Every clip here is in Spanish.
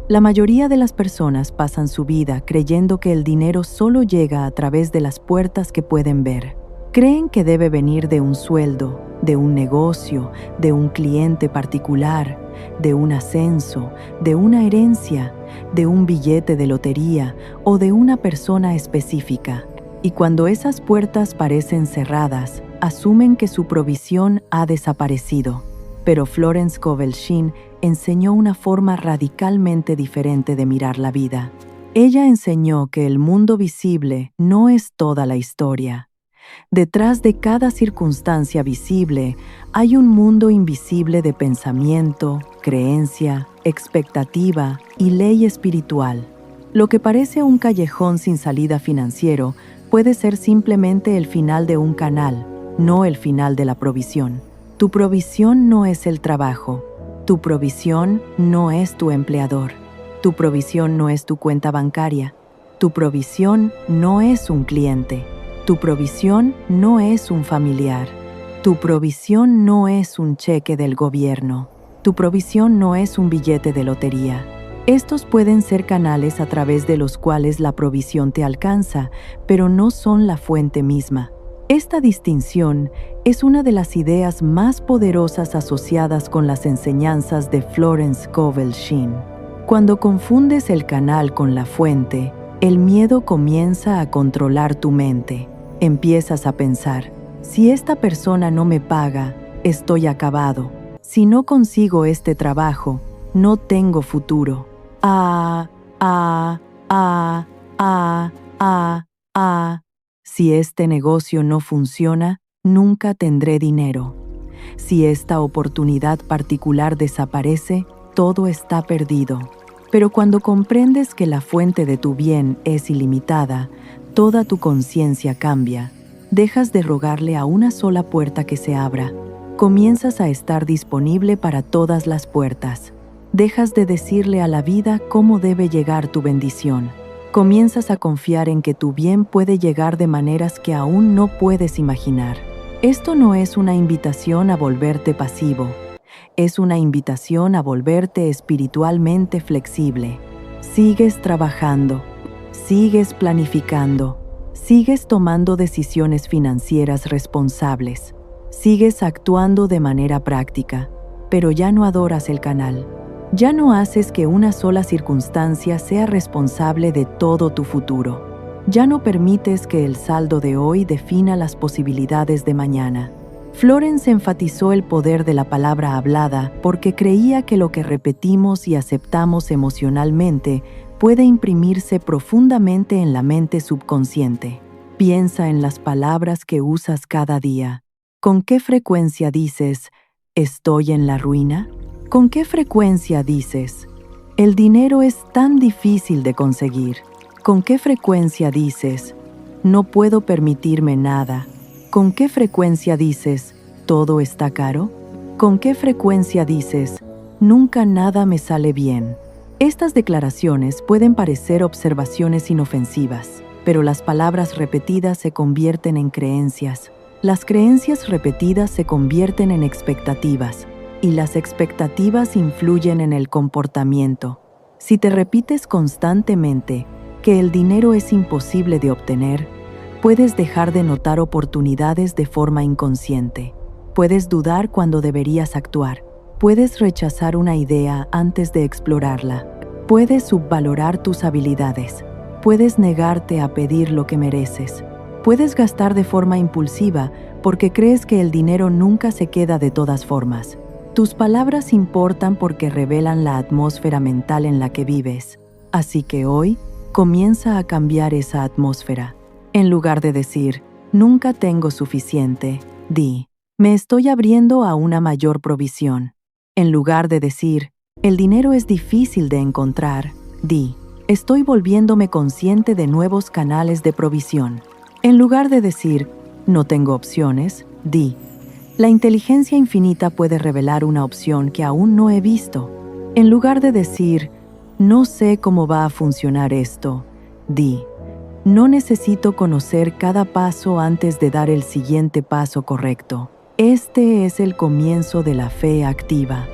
La mayoría de las personas pasan su vida creyendo que el dinero solo llega a través de las puertas que pueden ver. Creen que debe venir de un sueldo, de un negocio, de un cliente particular, de un ascenso, de una herencia, de un billete de lotería o de una persona específica. Y cuando esas puertas parecen cerradas, asumen que su provisión ha desaparecido. Pero Florence Scovel Shinn enseñó una forma radicalmente diferente de mirar la vida. Ella enseñó que el mundo visible no es toda la historia. Detrás de cada circunstancia visible hay un mundo invisible de pensamiento, creencia, expectativa y ley espiritual. Lo que parece un callejón sin salida financiero puede ser simplemente el final de un canal, no el final de la provisión. Tu provisión no es el trabajo. Tu provisión no es tu empleador. Tu provisión no es tu cuenta bancaria. Tu provisión no es un cliente. Tu provisión no es un familiar. Tu provisión no es un cheque del gobierno. Tu provisión no es un billete de lotería. Estos pueden ser canales a través de los cuales la provisión te alcanza, pero no son la fuente misma. Esta distinción es una de las ideas más poderosas asociadas con las enseñanzas de Florence Scovel Shinn. Cuando confundes el canal con la fuente, el miedo comienza a controlar tu mente. Empiezas a pensar, si esta persona no me paga, estoy acabado. Si no consigo este trabajo, no tengo futuro. Si este negocio no funciona, nunca tendré dinero. Si esta oportunidad particular desaparece, todo está perdido. Pero cuando comprendes que la fuente de tu bien es ilimitada, toda tu conciencia cambia. Dejas de rogarle a una sola puerta que se abra. Comienzas a estar disponible para todas las puertas. Dejas de decirle a la vida cómo debe llegar tu bendición. Comienzas a confiar en que tu bien puede llegar de maneras que aún no puedes imaginar. Esto no es una invitación a volverte pasivo. Es una invitación a volverte espiritualmente flexible. Sigues trabajando, sigues planificando, sigues tomando decisiones financieras responsables, sigues actuando de manera práctica, pero ya no adoras el canal. Ya no haces que una sola circunstancia sea responsable de todo tu futuro. Ya no permites que el saldo de hoy defina las posibilidades de mañana. Florence enfatizó el poder de la palabra hablada porque creía que lo que repetimos y aceptamos emocionalmente puede imprimirse profundamente en la mente subconsciente. Piensa en las palabras que usas cada día. ¿Con qué frecuencia dices, estoy en la ruina? ¿Con qué frecuencia dices, el dinero es tan difícil de conseguir? ¿Con qué frecuencia dices, no puedo permitirme nada? ¿Con qué frecuencia dices, todo está caro? ¿Con qué frecuencia dices, nunca nada me sale bien? Estas declaraciones pueden parecer observaciones inofensivas, pero las palabras repetidas se convierten en creencias. Las creencias repetidas se convierten en expectativas. Y las expectativas influyen en el comportamiento. Si te repites constantemente que el dinero es imposible de obtener, puedes dejar de notar oportunidades de forma inconsciente. Puedes dudar cuando deberías actuar. Puedes rechazar una idea antes de explorarla. Puedes subvalorar tus habilidades. Puedes negarte a pedir lo que mereces. Puedes gastar de forma impulsiva porque crees que el dinero nunca se queda de todas formas. Tus palabras importan porque revelan la atmósfera mental en la que vives. Así que hoy, comienza a cambiar esa atmósfera. En lugar de decir, nunca tengo suficiente, di, me estoy abriendo a una mayor provisión. En lugar de decir, el dinero es difícil de encontrar, di, estoy volviéndome consciente de nuevos canales de provisión. En lugar de decir, no tengo opciones, di, la inteligencia infinita puede revelar una opción que aún no he visto. En lugar de decir, no sé cómo va a funcionar esto, di, no necesito conocer cada paso antes de dar el siguiente paso correcto. Este es el comienzo de la fe activa.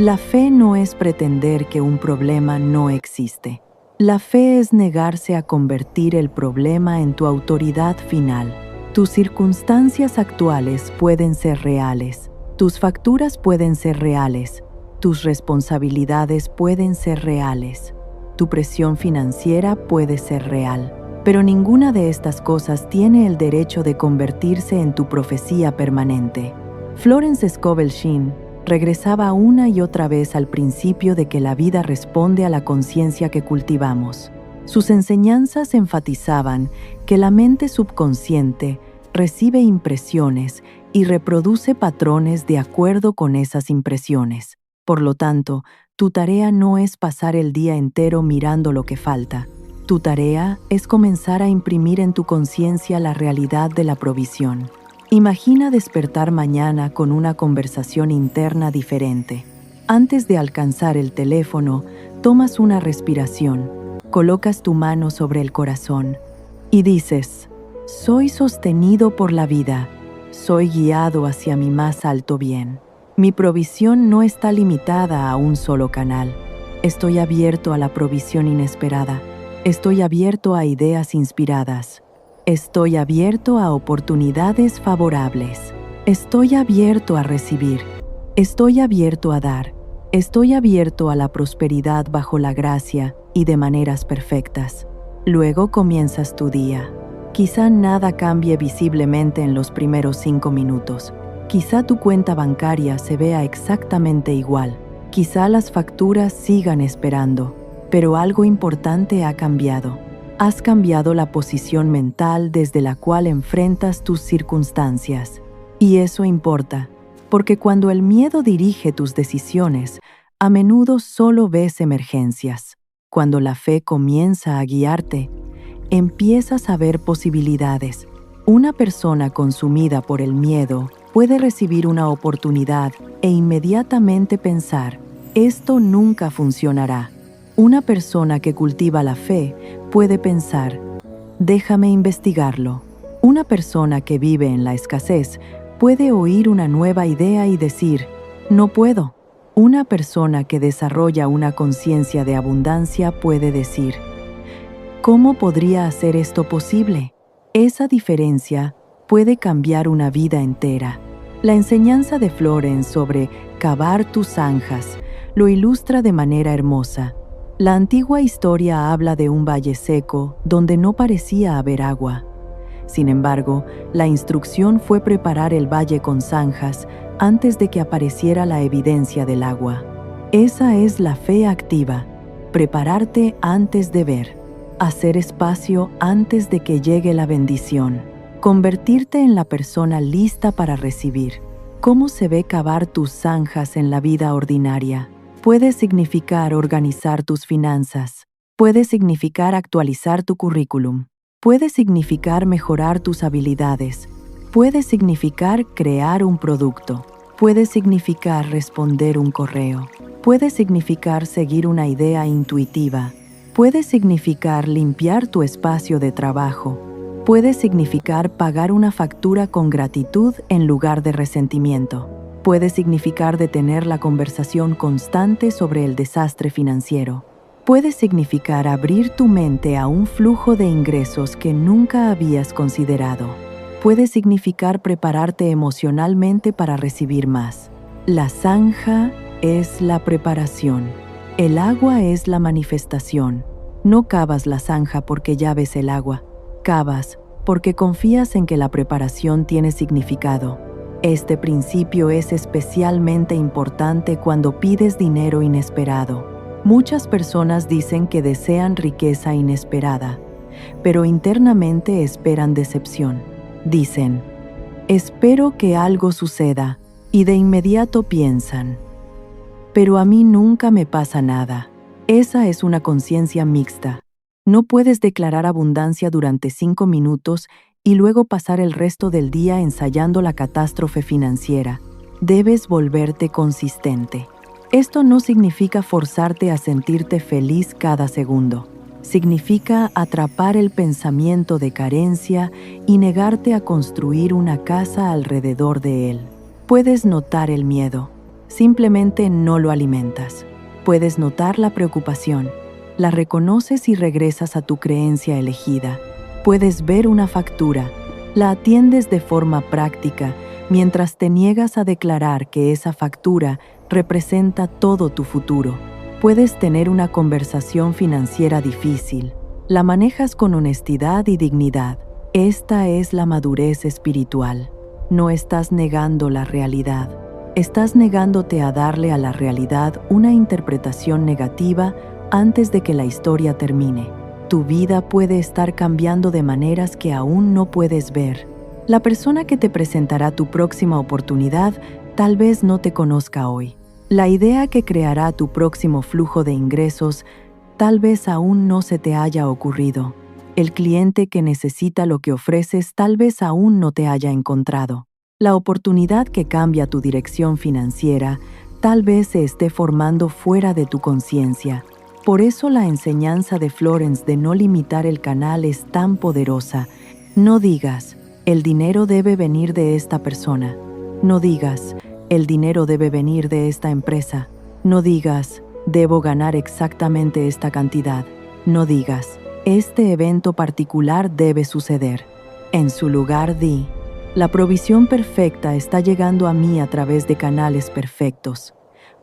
La fe no es pretender que un problema no existe. La fe es negarse a convertir el problema en tu autoridad final. Tus circunstancias actuales pueden ser reales, tus facturas pueden ser reales, tus responsabilidades pueden ser reales, tu presión financiera puede ser real, pero ninguna de estas cosas tiene el derecho de convertirse en tu profecía permanente. Florence Scovel Shinn regresaba una y otra vez al principio de que la vida responde a la conciencia que cultivamos. Sus enseñanzas enfatizaban que la mente subconsciente recibe impresiones y reproduce patrones de acuerdo con esas impresiones. Por lo tanto, tu tarea no es pasar el día entero mirando lo que falta. Tu tarea es comenzar a imprimir en tu conciencia la realidad de la provisión. Imagina despertar mañana con una conversación interna diferente. Antes de alcanzar el teléfono, tomas una respiración, colocas tu mano sobre el corazón y dices: soy sostenido por la vida, soy guiado hacia mi más alto bien. Mi provisión no está limitada a un solo canal. Estoy abierto a la provisión inesperada. Estoy abierto a ideas inspiradas. Estoy abierto a oportunidades favorables. Estoy abierto a recibir. Estoy abierto a dar. Estoy abierto a la prosperidad bajo la gracia y de maneras perfectas. Luego comienzas tu día. Quizá nada cambie visiblemente en los primeros 5 minutos. Quizá tu cuenta bancaria se vea exactamente igual. Quizá las facturas sigan esperando. Pero algo importante ha cambiado. Has cambiado la posición mental desde la cual enfrentas tus circunstancias. Y eso importa, porque cuando el miedo dirige tus decisiones, a menudo solo ves emergencias. Cuando la fe comienza a guiarte, empiezas a ver posibilidades. Una persona consumida por el miedo puede recibir una oportunidad e inmediatamente pensar: esto nunca funcionará. Una persona que cultiva la fe puede pensar: déjame investigarlo. Una persona que vive en la escasez puede oír una nueva idea y decir: no puedo. Una persona que desarrolla una conciencia de abundancia puede decir: ¿cómo podría hacer esto posible? Esa diferencia puede cambiar una vida entera. La enseñanza de Florence sobre cavar tus zanjas lo ilustra de manera hermosa. La antigua historia habla de un valle seco donde no parecía haber agua. Sin embargo, la instrucción fue preparar el valle con zanjas antes de que apareciera la evidencia del agua. Esa es la fe activa: prepararte antes de ver, hacer espacio antes de que llegue la bendición, convertirte en la persona lista para recibir. ¿Cómo se ve cavar tus zanjas en la vida ordinaria? Puede significar organizar tus finanzas. Puede significar actualizar tu currículum. Puede significar mejorar tus habilidades. Puede significar crear un producto. Puede significar responder un correo. Puede significar seguir una idea intuitiva. Puede significar limpiar tu espacio de trabajo. Puede significar pagar una factura con gratitud en lugar de resentimiento. Puede significar detener la conversación constante sobre el desastre financiero. Puede significar abrir tu mente a un flujo de ingresos que nunca habías considerado. Puede significar prepararte emocionalmente para recibir más. La zanja es la preparación. El agua es la manifestación. No cavas la zanja porque ya ves el agua. Cavas porque confías en que la preparación tiene significado. Este principio es especialmente importante cuando pides dinero inesperado. Muchas personas dicen que desean riqueza inesperada, pero internamente esperan decepción. Dicen: espero que algo suceda, y de inmediato piensan: pero a mí nunca me pasa nada. Esa es una conciencia mixta. No puedes declarar abundancia durante 5 minutos y luego pasar el resto del día ensayando la catástrofe financiera. Debes volverte consistente. Esto no significa forzarte a sentirte feliz cada segundo. Significa atrapar el pensamiento de carencia y negarte a construir una casa alrededor de él. Puedes notar el miedo. simplemente no lo alimentas. Puedes notar la preocupación, la reconoces y regresas a tu creencia elegida. Puedes ver una factura, la atiendes de forma práctica mientras te niegas a declarar que esa factura representa todo tu futuro. Puedes tener una conversación financiera difícil, la manejas con honestidad y dignidad. Esta es la madurez espiritual. No estás negando la realidad. Estás negándote a darle a la realidad una interpretación negativa antes de que la historia termine. Tu vida puede estar cambiando de maneras que aún no puedes ver. La persona que te presentará tu próxima oportunidad tal vez no te conozca hoy. La idea que creará tu próximo flujo de ingresos tal vez aún no se te haya ocurrido. El cliente que necesita lo que ofreces tal vez aún no te haya encontrado. La oportunidad que cambia tu dirección financiera tal vez se esté formando fuera de tu conciencia. Por eso la enseñanza de Florence de no limitar el canal es tan poderosa. No digas, el dinero debe venir de esta persona. No digas, el dinero debe venir de esta empresa. No digas, debo ganar exactamente esta cantidad. No digas, este evento particular debe suceder. En su lugar di, la provisión perfecta está llegando a mí a través de canales perfectos,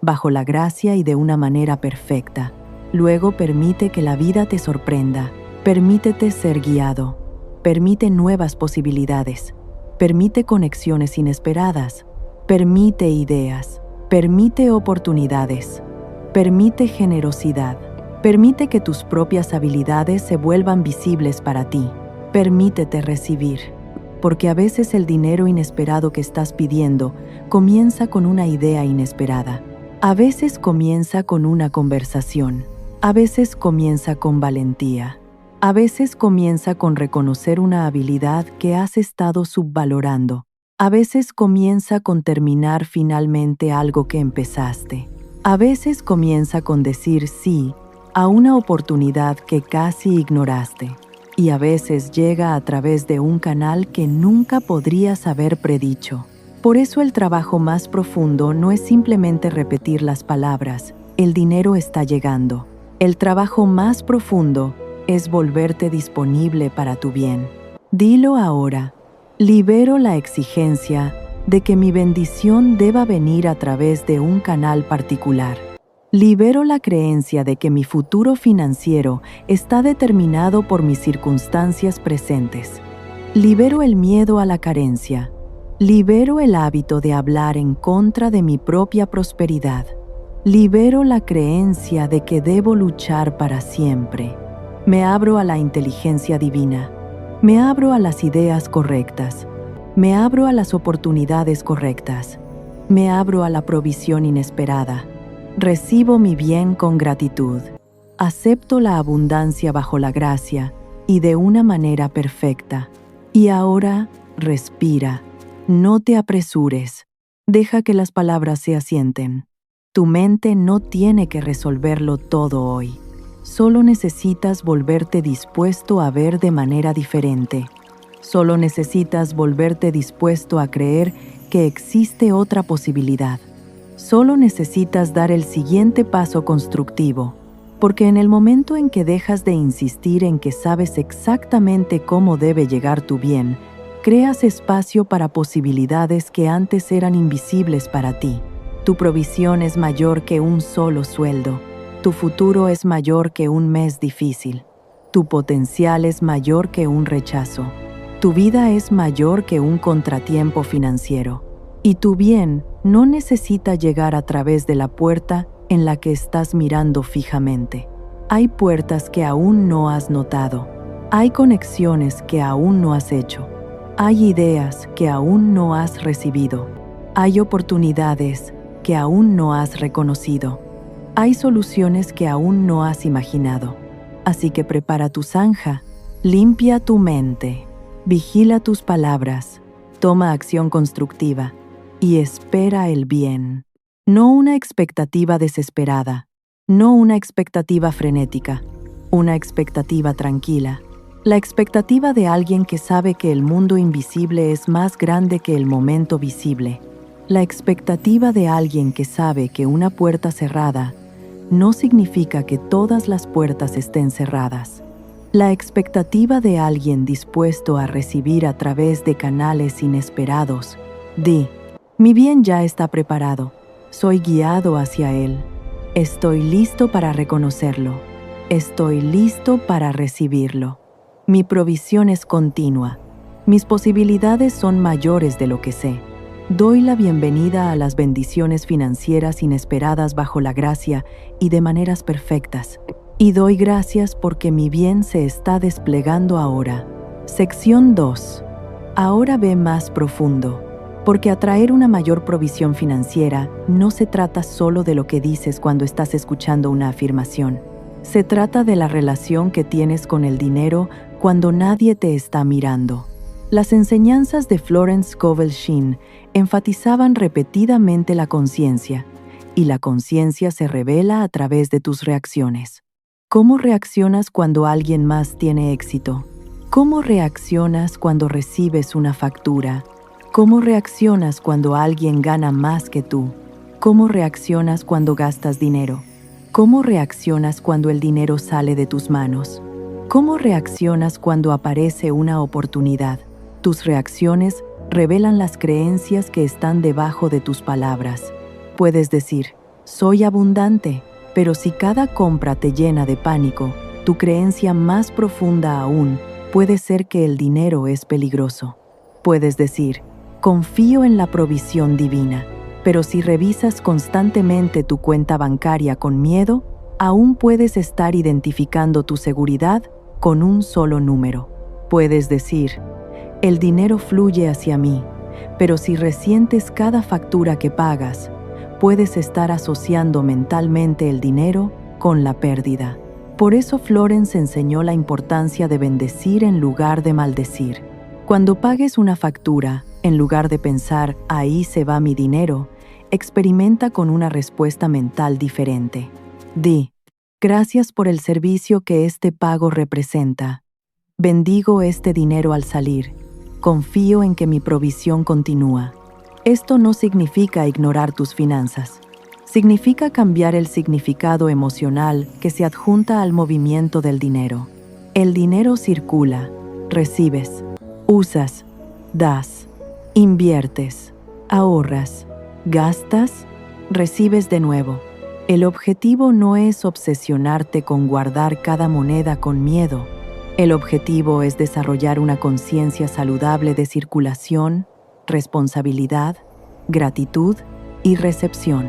bajo la gracia y de una manera perfecta. Luego permite que la vida te sorprenda. Permítete ser guiado. Permite nuevas posibilidades. Permite conexiones inesperadas. Permite ideas. Permite oportunidades. Permite generosidad. Permite que tus propias habilidades se vuelvan visibles para ti. Permítete recibir. Porque a veces el dinero inesperado que estás pidiendo comienza con una idea inesperada. A veces comienza con una conversación. A veces comienza con valentía. A veces comienza con reconocer una habilidad que has estado subvalorando. A veces comienza con terminar finalmente algo que empezaste. A veces comienza con decir sí a una oportunidad que casi ignoraste. Y a veces llega a través de un canal que nunca podrías haber predicho. Por eso el trabajo más profundo no es simplemente repetir las palabras, el dinero está llegando. El trabajo más profundo es volverte disponible para tu bien. Dilo ahora. Libero la exigencia de que mi bendición deba venir a través de un canal particular. Libero la creencia de que mi futuro financiero está determinado por mis circunstancias presentes. Libero el miedo a la carencia. Libero el hábito de hablar en contra de mi propia prosperidad. Libero la creencia de que debo luchar para siempre. Me abro a la inteligencia divina. Me abro a las ideas correctas. Me abro a las oportunidades correctas. Me abro a la provisión inesperada. Recibo mi bien con gratitud. Acepto la abundancia bajo la gracia y de una manera perfecta. Y ahora, respira. No te apresures. Deja que las palabras se asienten. Tu mente no tiene que resolverlo todo hoy. Solo necesitas volverte dispuesto a ver de manera diferente. Solo necesitas volverte dispuesto a creer que existe otra posibilidad. Solo necesitas dar el siguiente paso constructivo, porque en el momento en que dejas de insistir en que sabes exactamente cómo debe llegar tu bien, creas espacio para posibilidades que antes eran invisibles para ti. Tu provisión es mayor que un solo sueldo. Tu futuro es mayor que un mes difícil. Tu potencial es mayor que un rechazo. Tu vida es mayor que un contratiempo financiero. Y tu bien no necesita llegar a través de la puerta en la que estás mirando fijamente. Hay puertas que aún no has notado. Hay conexiones que aún no has hecho. Hay ideas que aún no has recibido. Hay oportunidades que aún no has reconocido. Hay soluciones que aún no has imaginado. Así que prepara tu zanja, limpia tu mente, vigila tus palabras, toma acción constructiva y espera el bien. No una expectativa desesperada, no una expectativa frenética, una expectativa tranquila. La expectativa de alguien que sabe que el mundo invisible es más grande que el momento visible. La expectativa de alguien que sabe que una puerta cerrada no significa que todas las puertas estén cerradas. La expectativa de alguien dispuesto a recibir a través de canales inesperados. Mi bien ya está preparado. Soy guiado hacia él. Estoy listo para reconocerlo. Estoy listo para recibirlo. Mi provisión es continua. Mis posibilidades son mayores de lo que sé. Doy la bienvenida a las bendiciones financieras inesperadas bajo la gracia y de maneras perfectas. Y doy gracias porque mi bien se está desplegando ahora. Sección 2. Ahora ve más profundo. Porque atraer una mayor provisión financiera no se trata solo de lo que dices cuando estás escuchando una afirmación. Se trata de la relación que tienes con el dinero cuando nadie te está mirando. Las enseñanzas de Florence Scovel Shinn enfatizaban repetidamente la conciencia, y la conciencia se revela a través de tus reacciones. ¿Cómo reaccionas cuando alguien más tiene éxito? ¿Cómo reaccionas cuando recibes una factura? ¿Cómo reaccionas cuando alguien gana más que tú? ¿Cómo reaccionas cuando gastas dinero? ¿Cómo reaccionas cuando el dinero sale de tus manos? ¿Cómo reaccionas cuando aparece una oportunidad? Tus reacciones revelan las creencias que están debajo de tus palabras. Puedes decir, soy abundante, pero si cada compra te llena de pánico, tu creencia más profunda aún puede ser que el dinero es peligroso. Puedes decir, confío en la provisión divina, pero si revisas constantemente tu cuenta bancaria con miedo, aún puedes estar identificando tu seguridad con un solo número. Puedes decir, el dinero fluye hacia mí, pero si resientes cada factura que pagas, puedes estar asociando mentalmente el dinero con la pérdida. Por eso Florence enseñó la importancia de bendecir en lugar de maldecir. Cuando pagues una factura, en lugar de pensar, ahí se va mi dinero, experimenta con una respuesta mental diferente. Gracias por el servicio que este pago representa. Bendigo este dinero al salir. Confío en que mi provisión continúa. Esto no significa ignorar tus finanzas. Significa cambiar el significado emocional que se adjunta al movimiento del dinero. El dinero circula, recibes, usas, das, inviertes, ahorras, gastas, recibes de nuevo. El objetivo no es obsesionarte con guardar cada moneda con miedo. El objetivo es desarrollar una conciencia saludable de circulación, responsabilidad, gratitud y recepción.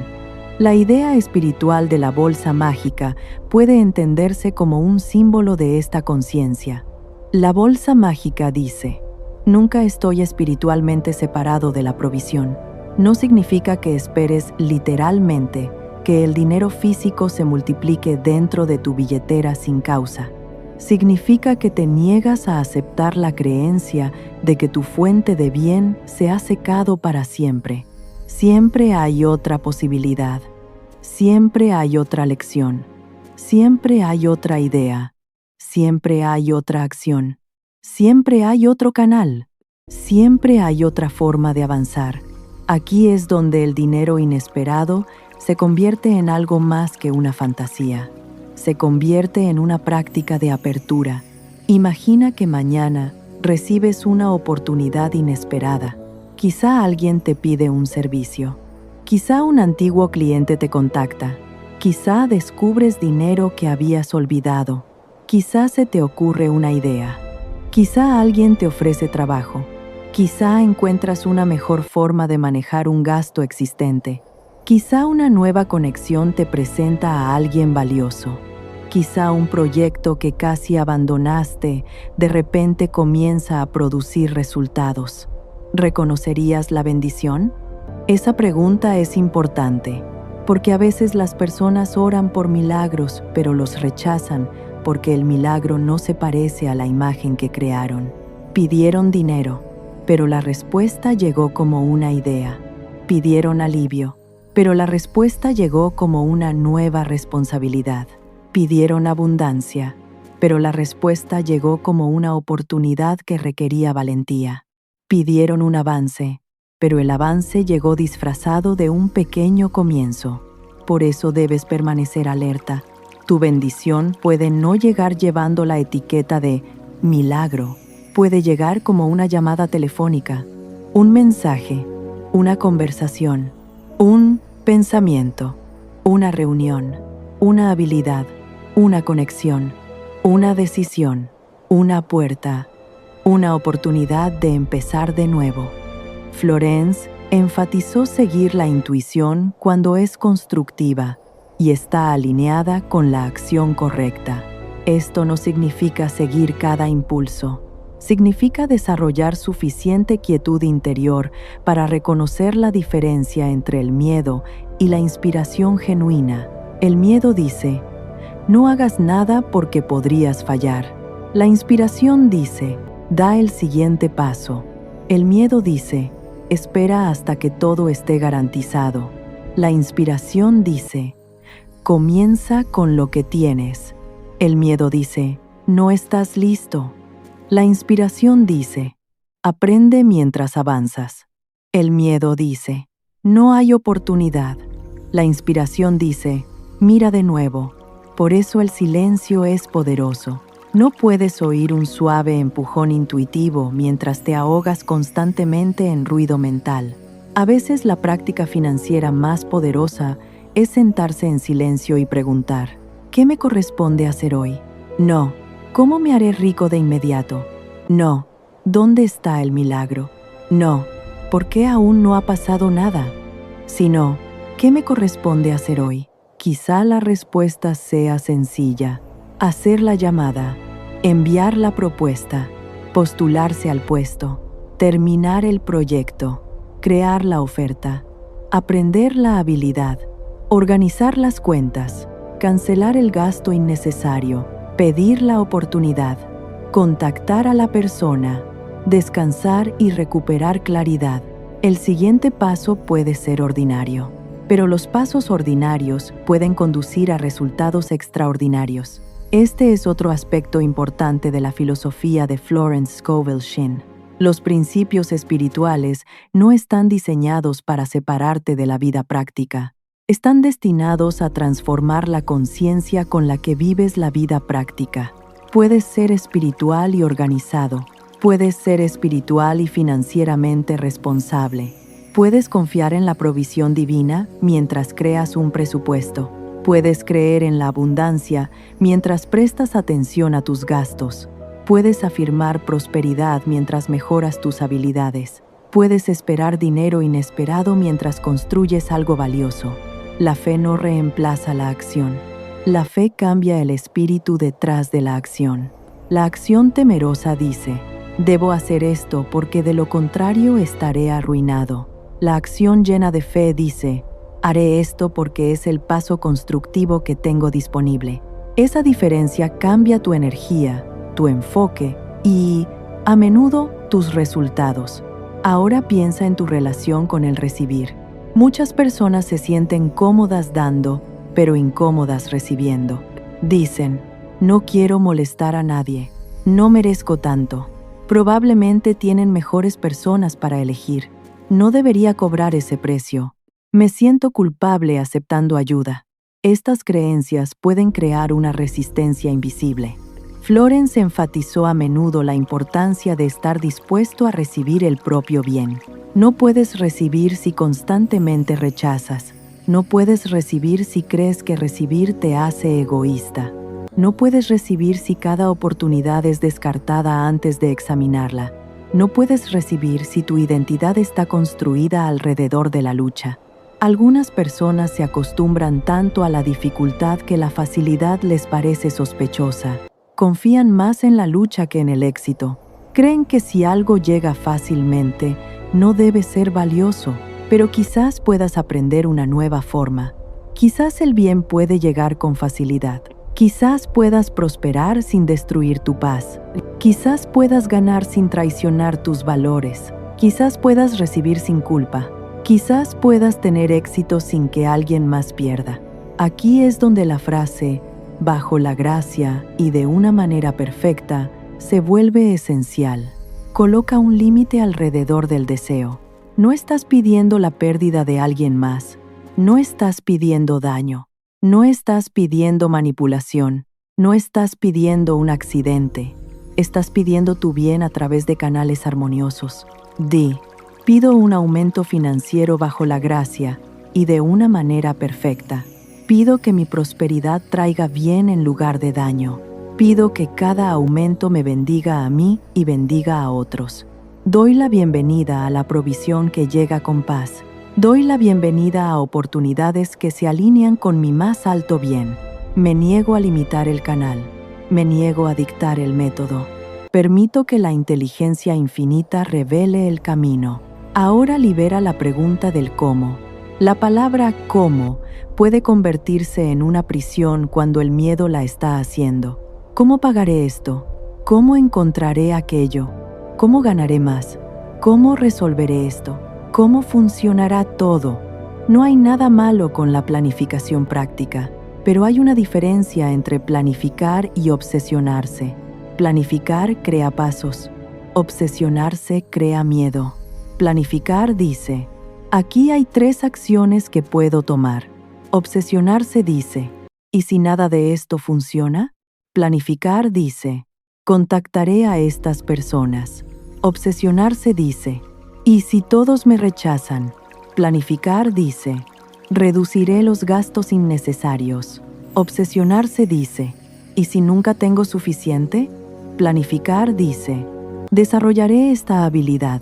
La idea espiritual de la bolsa mágica puede entenderse como un símbolo de esta conciencia. La bolsa mágica dice, nunca estoy espiritualmente separado de la provisión. No significa que esperes literalmente que el dinero físico se multiplique dentro de tu billetera sin causa. Significa que te niegas a aceptar la creencia de que tu fuente de bien se ha secado para siempre. Siempre hay otra posibilidad. Siempre hay otra lección. Siempre hay otra idea. Siempre hay otra acción. Siempre hay otro canal. Siempre hay otra forma de avanzar. Aquí es donde el dinero inesperado se convierte en algo más que una fantasía. Se convierte en una práctica de apertura. Imagina que mañana recibes una oportunidad inesperada. Quizá alguien te pide un servicio. Quizá un antiguo cliente te contacta. Quizá descubres dinero que habías olvidado. Quizá se te ocurre una idea. Quizá alguien te ofrece trabajo. Quizá encuentras una mejor forma de manejar un gasto existente. Quizá una nueva conexión te presenta a alguien valioso. Quizá un proyecto que casi abandonaste de repente comienza a producir resultados. ¿Reconocerías la bendición? Esa pregunta es importante, porque a veces las personas oran por milagros, pero los rechazan porque el milagro no se parece a la imagen que crearon. Pidieron dinero, pero la respuesta llegó como una idea. Pidieron alivio, pero la respuesta llegó como una nueva responsabilidad. Pidieron abundancia, pero la respuesta llegó como una oportunidad que requería valentía. Pidieron un avance, pero el avance llegó disfrazado de un pequeño comienzo. Por eso debes permanecer alerta. Tu bendición puede no llegar llevando la etiqueta de milagro. Puede llegar como una llamada telefónica, un mensaje, una conversación, un pensamiento, una reunión, una habilidad, una conexión, una decisión, una puerta, una oportunidad de empezar de nuevo. Florence enfatizó seguir la intuición cuando es constructiva y está alineada con la acción correcta. Esto no significa seguir cada impulso. Significa desarrollar suficiente quietud interior para reconocer la diferencia entre el miedo y la inspiración genuina. El miedo dice, no hagas nada porque podrías fallar. La inspiración dice, da el siguiente paso. El miedo dice, espera hasta que todo esté garantizado. La inspiración dice, comienza con lo que tienes. El miedo dice, no estás listo. La inspiración dice, aprende mientras avanzas. El miedo dice, no hay oportunidad. La inspiración dice, mira de nuevo. Por eso el silencio es poderoso. No puedes oír un suave empujón intuitivo mientras te ahogas constantemente en ruido mental. A veces la práctica financiera más poderosa es sentarse en silencio y preguntar, ¿qué me corresponde hacer hoy? No, ¿cómo me haré rico de inmediato? No, ¿dónde está el milagro? No, ¿por qué aún no ha pasado nada? Sino, ¿qué me corresponde hacer hoy? Quizá la respuesta sea sencilla. Hacer la llamada, enviar la propuesta, postularse al puesto, terminar el proyecto, crear la oferta, aprender la habilidad, organizar las cuentas, cancelar el gasto innecesario, pedir la oportunidad, contactar a la persona, descansar y recuperar claridad. El siguiente paso puede ser ordinario, pero los pasos ordinarios pueden conducir a resultados extraordinarios. Este es otro aspecto importante de la filosofía de Florence Scovel Shinn. Los principios espirituales no están diseñados para separarte de la vida práctica. Están destinados a transformar la conciencia con la que vives la vida práctica. Puedes ser espiritual y organizado. Puedes ser espiritual y financieramente responsable. Puedes confiar en la provisión divina mientras creas un presupuesto. Puedes creer en la abundancia mientras prestas atención a tus gastos. Puedes afirmar prosperidad mientras mejoras tus habilidades. Puedes esperar dinero inesperado mientras construyes algo valioso. La fe no reemplaza la acción. La fe cambia el espíritu detrás de la acción. La acción temerosa dice, debo hacer esto porque de lo contrario estaré arruinado. La acción llena de fe dice, haré esto porque es el paso constructivo que tengo disponible. Esa diferencia cambia tu energía, tu enfoque y, a menudo, tus resultados. Ahora piensa en tu relación con el recibir. Muchas personas se sienten cómodas dando, pero incómodas recibiendo. Dicen, no quiero molestar a nadie, no merezco tanto. Probablemente tienen mejores personas para elegir. No debería cobrar ese precio. Me siento culpable aceptando ayuda. Estas creencias pueden crear una resistencia invisible. Florence enfatizó a menudo la importancia de estar dispuesto a recibir el propio bien. No puedes recibir si constantemente rechazas. No puedes recibir si crees que recibir te hace egoísta. No puedes recibir si cada oportunidad es descartada antes de examinarla. No puedes recibir si tu identidad está construida alrededor de la lucha. Algunas personas se acostumbran tanto a la dificultad que la facilidad les parece sospechosa. Confían más en la lucha que en el éxito. Creen que si algo llega fácilmente, no debe ser valioso, pero quizás puedas aprender una nueva forma. Quizás el bien puede llegar con facilidad. Quizás puedas prosperar sin destruir tu paz. Quizás puedas ganar sin traicionar tus valores. Quizás puedas recibir sin culpa. Quizás puedas tener éxito sin que alguien más pierda. Aquí es donde la frase, bajo la gracia y de una manera perfecta, se vuelve esencial. Coloca un límite alrededor del deseo. No estás pidiendo la pérdida de alguien más. No estás pidiendo daño. No estás pidiendo manipulación. No estás pidiendo un accidente. Estás pidiendo tu bien a través de canales armoniosos. Pido un aumento financiero bajo la gracia y de una manera perfecta. Pido que mi prosperidad traiga bien en lugar de daño. Pido que cada aumento me bendiga a mí y bendiga a otros. Doy la bienvenida a la provisión que llega con paz. Doy la bienvenida a oportunidades que se alinean con mi más alto bien. Me niego a limitar el canal. Me niego a dictar el método. Permito que la inteligencia infinita revele el camino. Ahora libera la pregunta del cómo. La palabra cómo puede convertirse en una prisión cuando el miedo la está haciendo. ¿Cómo pagaré esto? ¿Cómo encontraré aquello? ¿Cómo ganaré más? ¿Cómo resolveré esto? ¿Cómo funcionará todo? No hay nada malo con la planificación práctica, pero hay una diferencia entre planificar y obsesionarse. Planificar crea pasos. Obsesionarse crea miedo. Planificar dice, aquí hay 3 acciones que puedo tomar. Obsesionarse dice, ¿y si nada de esto funciona? Planificar dice, contactaré a estas personas. Obsesionarse dice, ¿y si todos me rechazan? Planificar dice, reduciré los gastos innecesarios. Obsesionarse dice, ¿y si nunca tengo suficiente? Planificar dice, desarrollaré esta habilidad.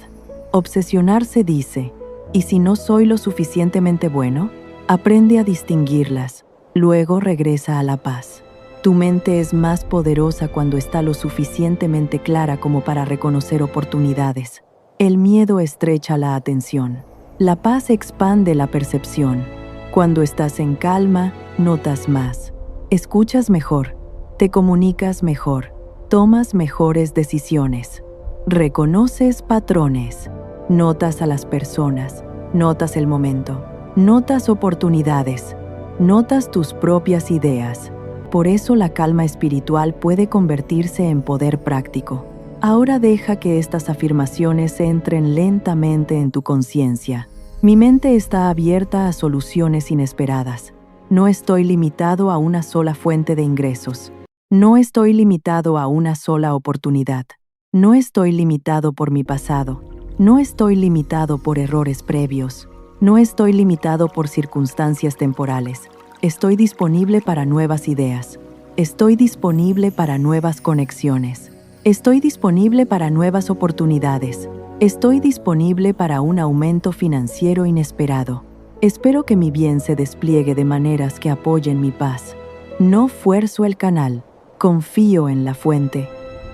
Obsesionarse dice, ¿y si no soy lo suficientemente bueno? Aprende a distinguirlas, luego regresa a la paz. Tu mente es más poderosa cuando está lo suficientemente clara como para reconocer oportunidades. El miedo estrecha la atención. La paz expande la percepción. Cuando estás en calma, notas más. Escuchas mejor. Te comunicas mejor. Tomas mejores decisiones. Reconoces patrones. Notas a las personas. Notas el momento. Notas oportunidades. Notas tus propias ideas. Por eso la calma espiritual puede convertirse en poder práctico. Ahora deja que estas afirmaciones entren lentamente en tu conciencia. Mi mente está abierta a soluciones inesperadas. No estoy limitado a una sola fuente de ingresos. No estoy limitado a una sola oportunidad. No estoy limitado por mi pasado. No estoy limitado por errores previos. No estoy limitado por circunstancias temporales. Estoy disponible para nuevas ideas. Estoy disponible para nuevas conexiones. Estoy disponible para nuevas oportunidades. Estoy disponible para un aumento financiero inesperado. Espero que mi bien se despliegue de maneras que apoyen mi paz. No fuerzo el canal. Confío en la fuente.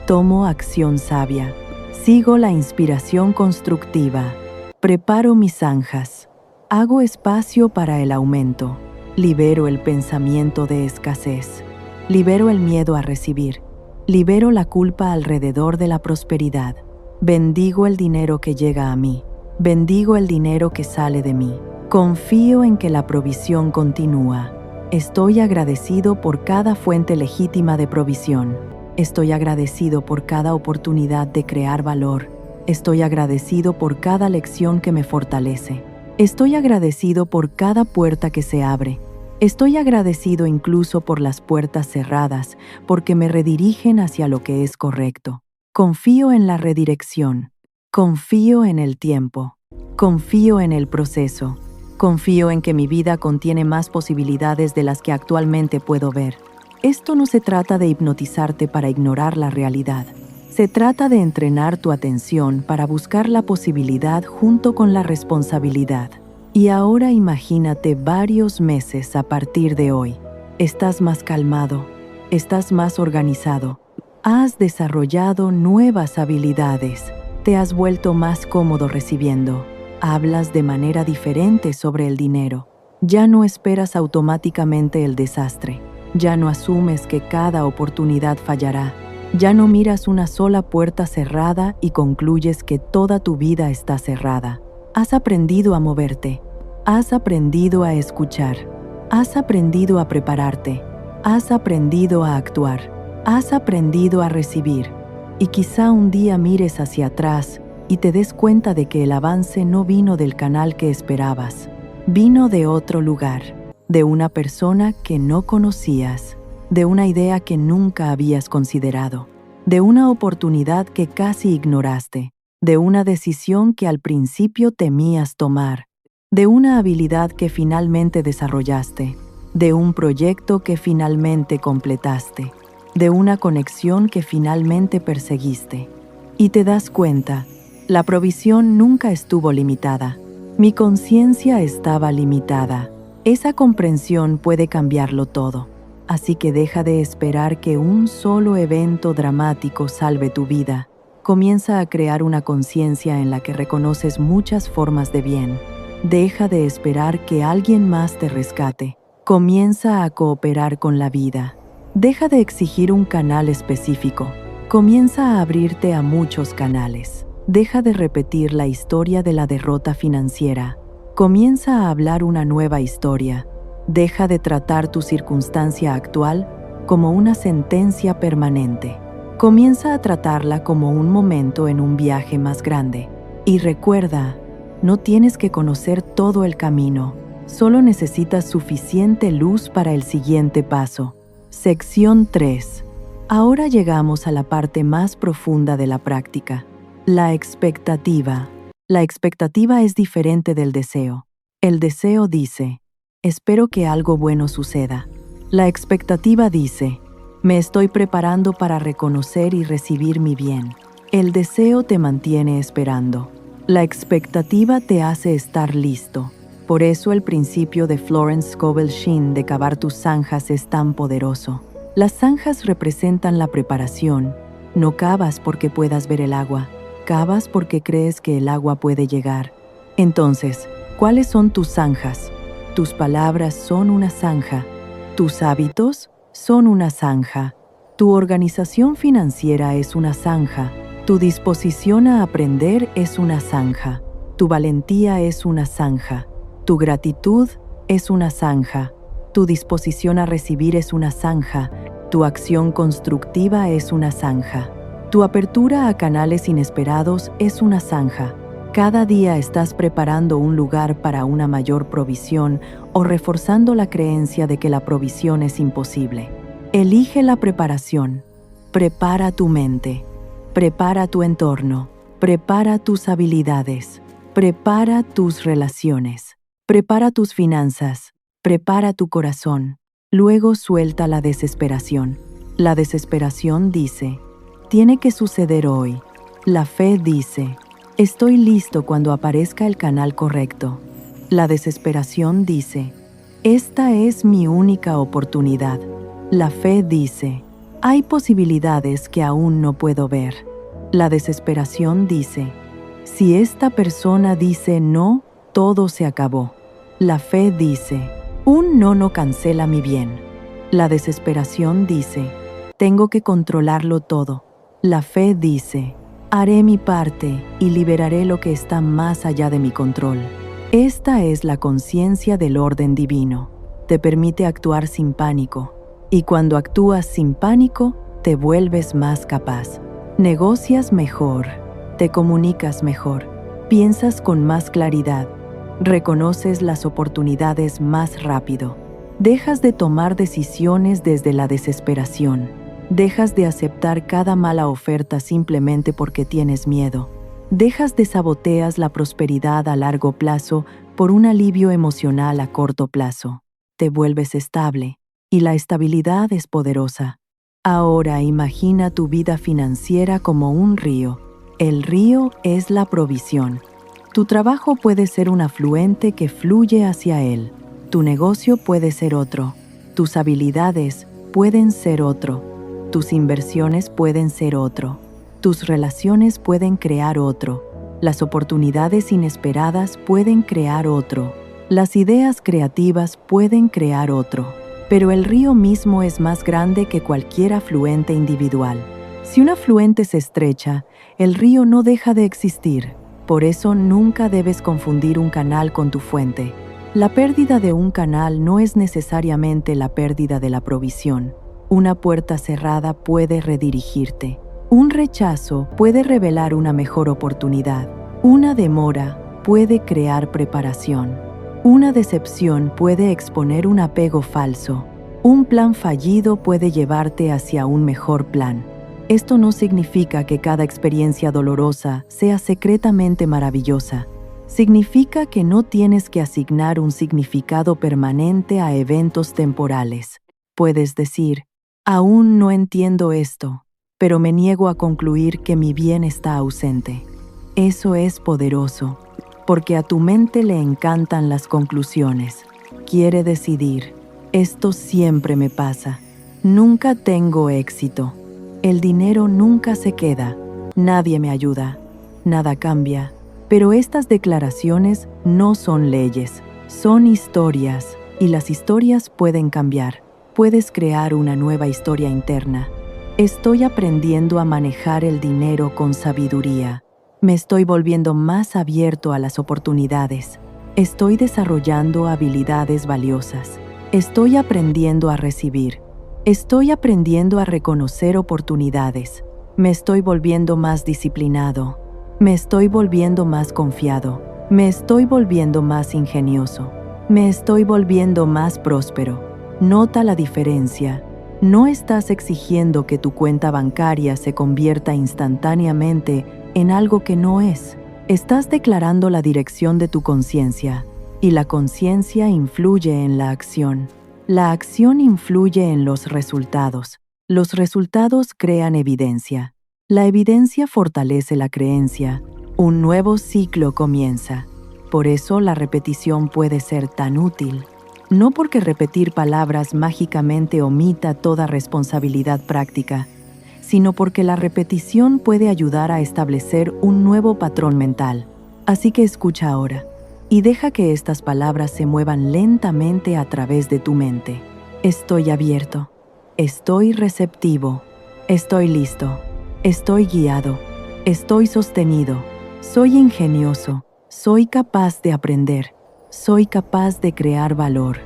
Tomo acción sabia. Sigo la inspiración constructiva. Preparo mis zanjas. Hago espacio para el aumento. Libero el pensamiento de escasez. Libero el miedo a recibir. Libero la culpa alrededor de la prosperidad. Bendigo el dinero que llega a mí. Bendigo el dinero que sale de mí. Confío en que la provisión continúa. Estoy agradecido por cada fuente legítima de provisión. Estoy agradecido por cada oportunidad de crear valor. Estoy agradecido por cada lección que me fortalece. Estoy agradecido por cada puerta que se abre. Estoy agradecido incluso por las puertas cerradas, porque me redirigen hacia lo que es correcto. Confío en la redirección. Confío en el tiempo. Confío en el proceso. Confío en que mi vida contiene más posibilidades de las que actualmente puedo ver. Esto no se trata de hipnotizarte para ignorar la realidad. Se trata de entrenar tu atención para buscar la posibilidad junto con la responsabilidad. Y ahora imagínate varios meses a partir de hoy. Estás más calmado, estás más organizado, has desarrollado nuevas habilidades, te has vuelto más cómodo recibiendo, hablas de manera diferente sobre el dinero, ya no esperas automáticamente el desastre, ya no asumes que cada oportunidad fallará, ya no miras una sola puerta cerrada y concluyes que toda tu vida está cerrada. Has aprendido a moverte, has aprendido a escuchar, has aprendido a prepararte, has aprendido a actuar, has aprendido a recibir. Y quizá un día mires hacia atrás y te des cuenta de que el avance no vino del canal que esperabas, vino de otro lugar, de una persona que no conocías, de una idea que nunca habías considerado, de una oportunidad que casi ignoraste, de una decisión que al principio temías tomar, de una habilidad que finalmente desarrollaste, de un proyecto que finalmente completaste, de una conexión que finalmente perseguiste. Y te das cuenta, la provisión nunca estuvo limitada. Mi conciencia estaba limitada. Esa comprensión puede cambiarlo todo. Así que deja de esperar que un solo evento dramático salve tu vida. Comienza a crear una conciencia en la que reconoces muchas formas de bien. Deja de esperar que alguien más te rescate. Comienza a cooperar con la vida. Deja de exigir un canal específico. Comienza a abrirte a muchos canales. Deja de repetir la historia de la derrota financiera. Comienza a hablar una nueva historia. Deja de tratar tu circunstancia actual como una sentencia permanente. Comienza a tratarla como un momento en un viaje más grande. Y recuerda, no tienes que conocer todo el camino. Solo necesitas suficiente luz para el siguiente paso. Sección 3. Ahora llegamos a la parte más profunda de la práctica. La expectativa. La expectativa es diferente del deseo. El deseo dice, espero que algo bueno suceda. La expectativa dice, me estoy preparando para reconocer y recibir mi bien. El deseo te mantiene esperando. La expectativa te hace estar listo. Por eso el principio de Florence Scovel Shinn de cavar tus zanjas es tan poderoso. Las zanjas representan la preparación. No cavas porque puedas ver el agua. Cavas porque crees que el agua puede llegar. Entonces, ¿cuáles son tus zanjas? Tus palabras son una zanja. Tus hábitos son una zanja. Tu organización financiera es una zanja. Tu disposición a aprender es una zanja. Tu valentía es una zanja. Tu gratitud es una zanja. Tu disposición a recibir es una zanja. Tu acción constructiva es una zanja. Tu apertura a canales inesperados es una zanja. Cada día estás preparando un lugar para una mayor provisión o reforzando la creencia de que la provisión es imposible. Elige la preparación. Prepara tu mente. Prepara tu entorno. Prepara tus habilidades. Prepara tus relaciones. Prepara tus finanzas. Prepara tu corazón. Luego suelta la desesperación. La desesperación dice, tiene que suceder hoy. La fe dice, estoy listo cuando aparezca el canal correcto. La desesperación dice, esta es mi única oportunidad. La fe dice, hay posibilidades que aún no puedo ver. La desesperación dice, si esta persona dice no, todo se acabó. La fe dice, un no cancela mi bien. La desesperación dice, tengo que controlarlo todo. La fe dice, haré mi parte y liberaré lo que está más allá de mi control. Esta es la conciencia del orden divino. Te permite actuar sin pánico. Y cuando actúas sin pánico, te vuelves más capaz. Negocias mejor, te comunicas mejor, piensas con más claridad, reconoces las oportunidades más rápido. Dejas de tomar decisiones desde la desesperación. Dejas de aceptar cada mala oferta simplemente porque tienes miedo. Dejas de sabotear la prosperidad a largo plazo por un alivio emocional a corto plazo. Te vuelves estable. Y la estabilidad es poderosa. Ahora imagina tu vida financiera como un río. El río es la provisión. Tu trabajo puede ser un afluente que fluye hacia él. Tu negocio puede ser otro. Tus habilidades pueden ser otro. Tus inversiones pueden ser otro. Tus relaciones pueden crear otro. Las oportunidades inesperadas pueden crear otro. Las ideas creativas pueden crear otro. Pero el río mismo es más grande que cualquier afluente individual. Si un afluente se estrecha, el río no deja de existir. Por eso nunca debes confundir un canal con tu fuente. La pérdida de un canal no es necesariamente la pérdida de la provisión. Una puerta cerrada puede redirigirte. Un rechazo puede revelar una mejor oportunidad. Una demora puede crear preparación. Una decepción puede exponer un apego falso. Un plan fallido puede llevarte hacia un mejor plan. Esto no significa que cada experiencia dolorosa sea secretamente maravillosa. Significa que no tienes que asignar un significado permanente a eventos temporales. Puedes decir, aún no entiendo esto, pero me niego a concluir que mi bien está ausente. Eso es poderoso, porque a tu mente le encantan las conclusiones. Quiere decidir, esto siempre me pasa. Nunca tengo éxito. El dinero nunca se queda. Nadie me ayuda. Nada cambia. Pero estas declaraciones no son leyes, son historias, y las historias pueden cambiar. Puedes crear una nueva historia interna. Estoy aprendiendo a manejar el dinero con sabiduría. Me estoy volviendo más abierto a las oportunidades. Estoy desarrollando habilidades valiosas. Estoy aprendiendo a recibir. Estoy aprendiendo a reconocer oportunidades. Me estoy volviendo más disciplinado. Me estoy volviendo más confiado. Me estoy volviendo más ingenioso. Me estoy volviendo más próspero. Nota la diferencia. No estás exigiendo que tu cuenta bancaria se convierta instantáneamente en algo que no es. Estás declarando la dirección de tu conciencia, y la conciencia influye en la acción. La acción influye en los resultados. Los resultados crean evidencia. La evidencia fortalece la creencia. Un nuevo ciclo comienza. Por eso la repetición puede ser tan útil. No porque repetir palabras mágicamente omita toda responsabilidad práctica, sino porque la repetición puede ayudar a establecer un nuevo patrón mental. Así que escucha ahora y deja que estas palabras se muevan lentamente a través de tu mente. Estoy abierto. Estoy receptivo. Estoy listo. Estoy guiado. Estoy sostenido. Soy ingenioso. Soy capaz de aprender. Soy capaz de crear valor.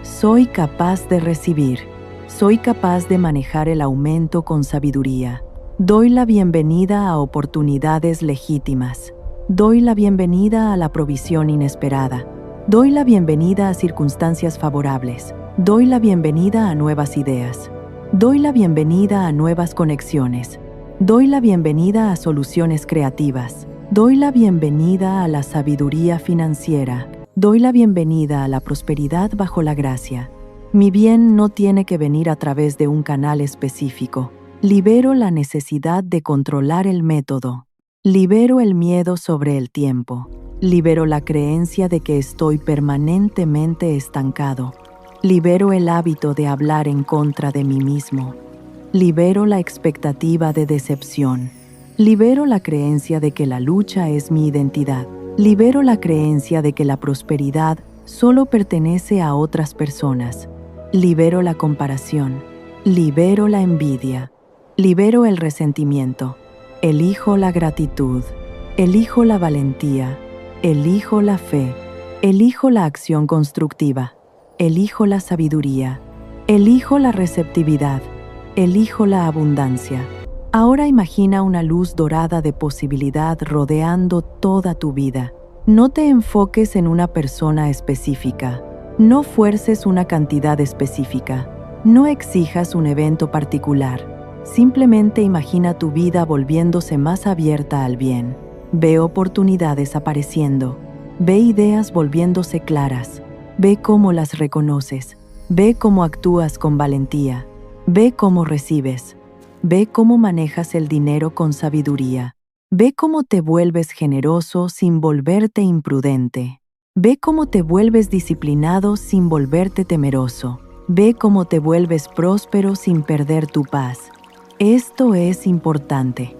Soy capaz de recibir. Soy capaz de manejar el aumento con sabiduría. Doy la bienvenida a oportunidades legítimas. Doy la bienvenida a la provisión inesperada. Doy la bienvenida a circunstancias favorables. Doy la bienvenida a nuevas ideas. Doy la bienvenida a nuevas conexiones. Doy la bienvenida a soluciones creativas. Doy la bienvenida a la sabiduría financiera. Doy la bienvenida a la prosperidad bajo la gracia. Mi bien no tiene que venir a través de un canal específico. Libero la necesidad de controlar el método. Libero el miedo sobre el tiempo. Libero la creencia de que estoy permanentemente estancado. Libero el hábito de hablar en contra de mí mismo. Libero la expectativa de decepción. Libero la creencia de que la lucha es mi identidad. Libero la creencia de que la prosperidad solo pertenece a otras personas. Libero la comparación. Libero la envidia. Libero el resentimiento. Elijo la gratitud. Elijo la valentía. Elijo la fe. Elijo la acción constructiva. Elijo la sabiduría. Elijo la receptividad. Elijo la abundancia. Ahora imagina una luz dorada de posibilidad rodeando toda tu vida. No te enfoques en una persona específica. No fuerces una cantidad específica. No exijas un evento particular. Simplemente imagina tu vida volviéndose más abierta al bien. Ve oportunidades apareciendo. Ve ideas volviéndose claras. Ve cómo las reconoces. Ve cómo actúas con valentía. Ve cómo recibes. Ve cómo manejas el dinero con sabiduría. Ve cómo te vuelves generoso sin volverte imprudente. Ve cómo te vuelves disciplinado sin volverte temeroso. Ve cómo te vuelves próspero sin perder tu paz. Esto es importante.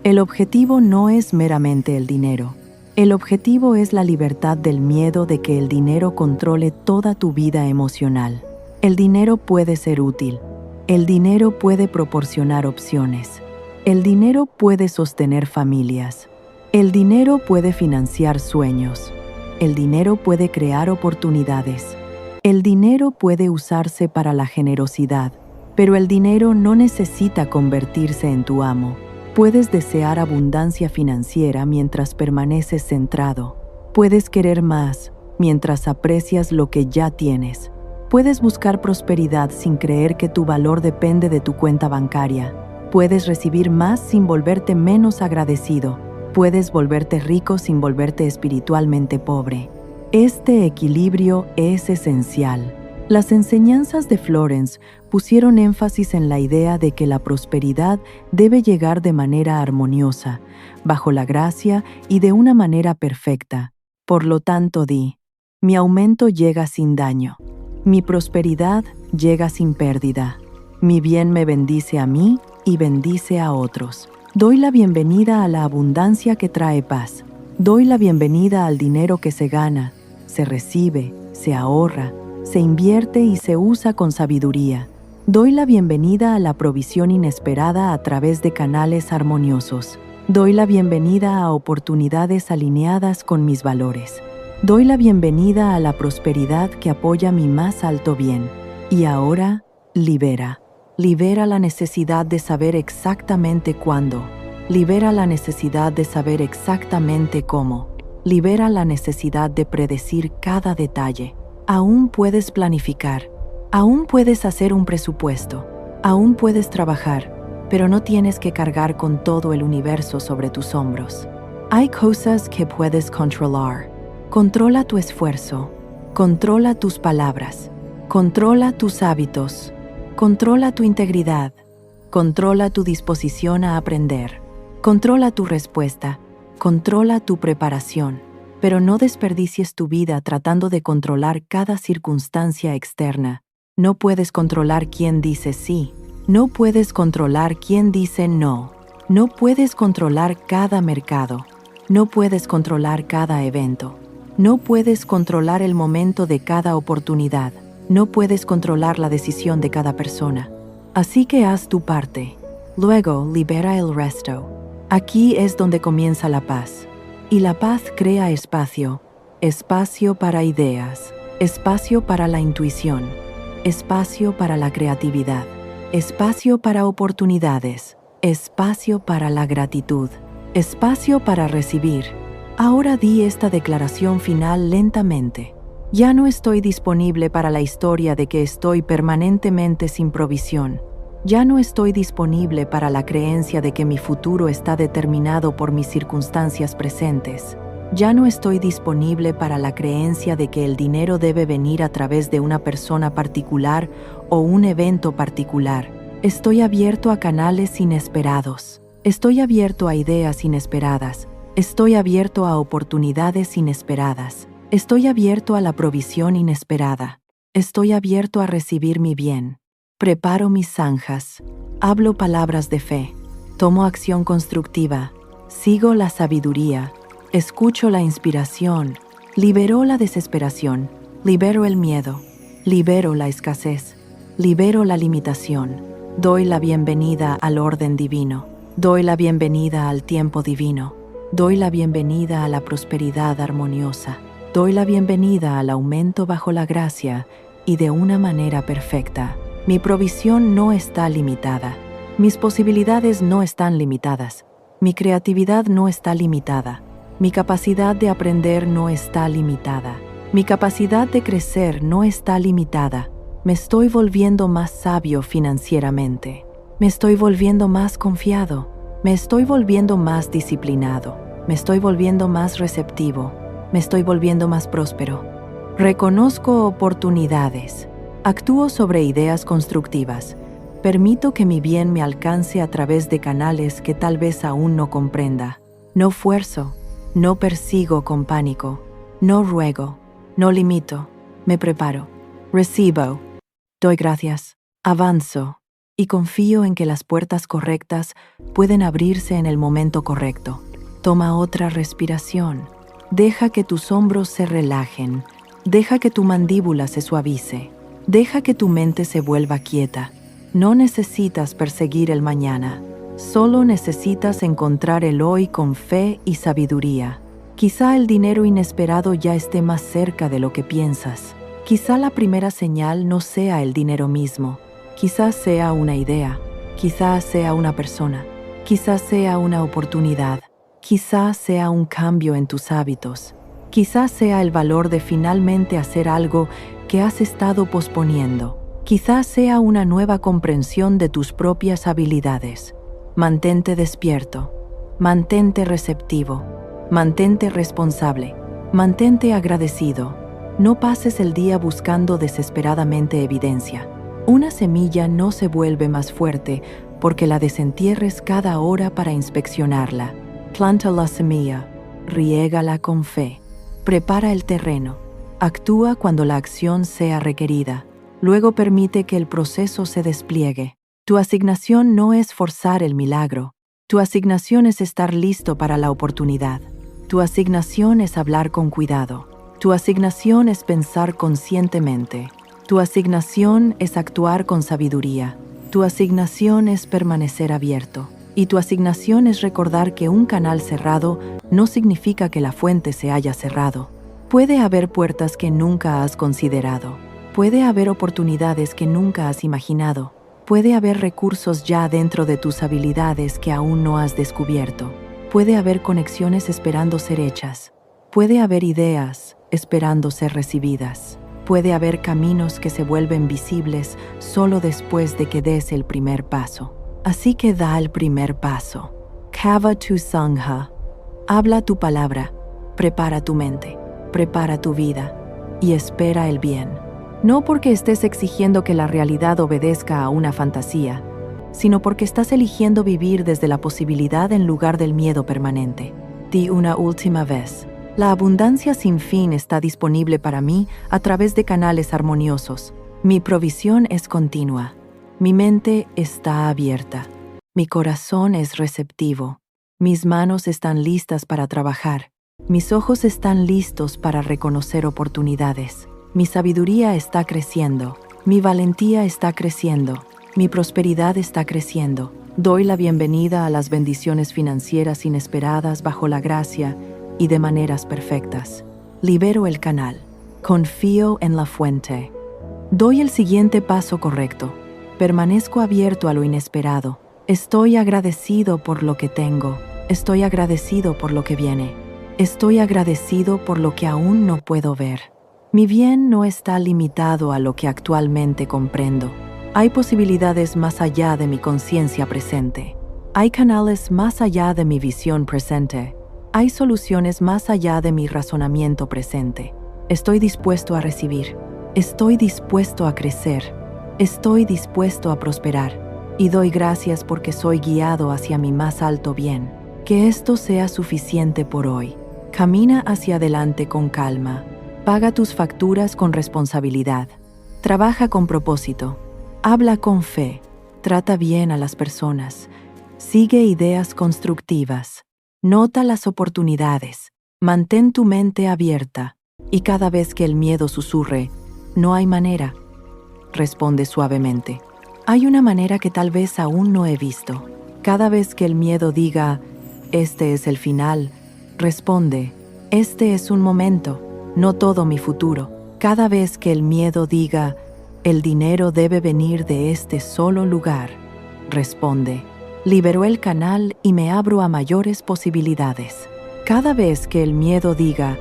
El objetivo no es meramente el dinero. El objetivo es la libertad del miedo de que el dinero controle toda tu vida emocional. El dinero puede ser útil. El dinero puede proporcionar opciones. El dinero puede sostener familias. El dinero puede financiar sueños. El dinero puede crear oportunidades. El dinero puede usarse para la generosidad, pero el dinero no necesita convertirse en tu amo. Puedes desear abundancia financiera mientras permaneces centrado. Puedes querer más mientras aprecias lo que ya tienes. Puedes buscar prosperidad sin creer que tu valor depende de tu cuenta bancaria. Puedes recibir más sin volverte menos agradecido. Puedes volverte rico sin volverte espiritualmente pobre. Este equilibrio es esencial. Las enseñanzas de Florence pusieron énfasis en la idea de que la prosperidad debe llegar de manera armoniosa, bajo la gracia y de una manera perfecta. Por lo tanto, mi aumento llega sin daño. Mi prosperidad llega sin pérdida. Mi bien me bendice a mí y bendice a otros. Doy la bienvenida a la abundancia que trae paz. Doy la bienvenida al dinero que se gana, se recibe, se ahorra, se invierte y se usa con sabiduría. Doy la bienvenida a la provisión inesperada a través de canales armoniosos. Doy la bienvenida a oportunidades alineadas con mis valores. Doy la bienvenida a la prosperidad que apoya mi más alto bien. Y ahora, libera. Libera la necesidad de saber exactamente cuándo. Libera la necesidad de saber exactamente cómo. Libera la necesidad de predecir cada detalle. Aún puedes planificar. Aún puedes hacer un presupuesto. Aún puedes trabajar, pero no tienes que cargar con todo el universo sobre tus hombros. Hay cosas que puedes controlar. Controla tu esfuerzo. Controla tus palabras. Controla tus hábitos. Controla tu integridad. Controla tu disposición a aprender. Controla tu respuesta. Controla tu preparación. Pero no desperdicies tu vida tratando de controlar cada circunstancia externa. No puedes controlar quién dice sí. No puedes controlar quién dice no. No puedes controlar cada mercado. No puedes controlar cada evento. No puedes controlar el momento de cada oportunidad. No puedes controlar la decisión de cada persona. Así que haz tu parte. Luego libera el resto. Aquí es donde comienza la paz. Y la paz crea espacio. Espacio para ideas. Espacio para la intuición. Espacio para la creatividad. Espacio para oportunidades. Espacio para la gratitud. Espacio para recibir. Ahora di esta declaración final lentamente. Ya no estoy disponible para la historia de que estoy permanentemente sin provisión. Ya no estoy disponible para la creencia de que mi futuro está determinado por mis circunstancias presentes. Ya no estoy disponible para la creencia de que el dinero debe venir a través de una persona particular o un evento particular. Estoy abierto a canales inesperados. Estoy abierto a ideas inesperadas. Estoy abierto a oportunidades inesperadas. Estoy abierto a la provisión inesperada. Estoy abierto a recibir mi bien. Preparo mis zanjas. Hablo palabras de fe. Tomo acción constructiva. Sigo la sabiduría. Escucho la inspiración. Libero la desesperación. Libero el miedo. Libero la escasez. Libero la limitación. Doy la bienvenida al orden divino. Doy la bienvenida al tiempo divino. Doy la bienvenida a la prosperidad armoniosa. Doy la bienvenida al aumento bajo la gracia y de una manera perfecta. Mi provisión no está limitada. Mis posibilidades no están limitadas. Mi creatividad no está limitada. Mi capacidad de aprender no está limitada. Mi capacidad de crecer no está limitada. Me estoy volviendo más sabio financieramente. Me estoy volviendo más confiado. Me estoy volviendo más disciplinado. Me estoy volviendo más receptivo. Me estoy volviendo más próspero. Reconozco oportunidades. Actúo sobre ideas constructivas. Permito que mi bien me alcance a través de canales que tal vez aún no comprenda. No fuerzo. No persigo con pánico. No ruego. No limito. Me preparo. Recibo. Doy gracias. Avanzo. Y confío en que las puertas correctas pueden abrirse en el momento correcto. Toma otra respiración. Deja que tus hombros se relajen. Deja que tu mandíbula se suavice. Deja que tu mente se vuelva quieta. No necesitas perseguir el mañana. Solo necesitas encontrar el hoy con fe y sabiduría. Quizá el dinero inesperado ya esté más cerca de lo que piensas. Quizá la primera señal no sea el dinero mismo. Quizá sea una idea. Quizá sea una persona. Quizás sea una oportunidad, quizás sea un cambio en tus hábitos, quizás sea el valor de finalmente hacer algo que has estado posponiendo, quizás sea una nueva comprensión de tus propias habilidades. Mantente despierto, mantente receptivo, mantente responsable, mantente agradecido. No pases el día buscando desesperadamente evidencia. Una semilla no se vuelve más fuerte porque la desentierres cada hora para inspeccionarla. Planta la semilla, riégala con fe, prepara el terreno, actúa cuando la acción sea requerida, luego permite que el proceso se despliegue. Tu asignación no es forzar el milagro, tu asignación es estar listo para la oportunidad. Tu asignación es hablar con cuidado, tu asignación es pensar conscientemente, tu asignación es actuar con sabiduría, tu asignación es permanecer abierto. Y tu asignación es recordar que un canal cerrado no significa que la fuente se haya cerrado. Puede haber puertas que nunca has considerado. Puede haber oportunidades que nunca has imaginado. Puede haber recursos ya dentro de tus habilidades que aún no has descubierto. Puede haber conexiones esperando ser hechas. Puede haber ideas esperando ser recibidas. Puede haber caminos que se vuelven visibles solo después de que des el primer paso. Así que da el primer paso. Kava tu sangha. Habla tu palabra. Prepara tu mente. Prepara tu vida. Y espera el bien. No porque estés exigiendo que la realidad obedezca a una fantasía, sino porque estás eligiendo vivir desde la posibilidad en lugar del miedo permanente. Di una última vez. La abundancia sin fin está disponible para mí a través de canales armoniosos. Mi provisión es continua. Mi mente está abierta. Mi corazón es receptivo. Mis manos están listas para trabajar. Mis ojos están listos para reconocer oportunidades. Mi sabiduría está creciendo. Mi valentía está creciendo. Mi prosperidad está creciendo. Doy la bienvenida a las bendiciones financieras inesperadas bajo la gracia y de maneras perfectas. Libero el canal. Confío en la fuente. Doy el siguiente paso correcto. Permanezco abierto a lo inesperado. Estoy agradecido por lo que tengo. Estoy agradecido por lo que viene. Estoy agradecido por lo que aún no puedo ver. Mi bien no está limitado a lo que actualmente comprendo. Hay posibilidades más allá de mi conciencia presente. Hay canales más allá de mi visión presente. Hay soluciones más allá de mi razonamiento presente. Estoy dispuesto a recibir. Estoy dispuesto a crecer. Estoy dispuesto a prosperar y doy gracias porque soy guiado hacia mi más alto bien. Que esto sea suficiente por hoy. Camina hacia adelante con calma. Paga tus facturas con responsabilidad. Trabaja con propósito. Habla con fe. Trata bien a las personas. Sigue ideas constructivas. Nota las oportunidades. Mantén tu mente abierta. Y cada vez que el miedo susurre, no hay manera, responde suavemente. Hay una manera que tal vez aún no he visto. Cada vez que el miedo diga, este es el final, responde, este es un momento, no todo mi futuro. Cada vez que el miedo diga, el dinero debe venir de este solo lugar, responde, libero el canal y me abro a mayores posibilidades. Cada vez que el miedo diga,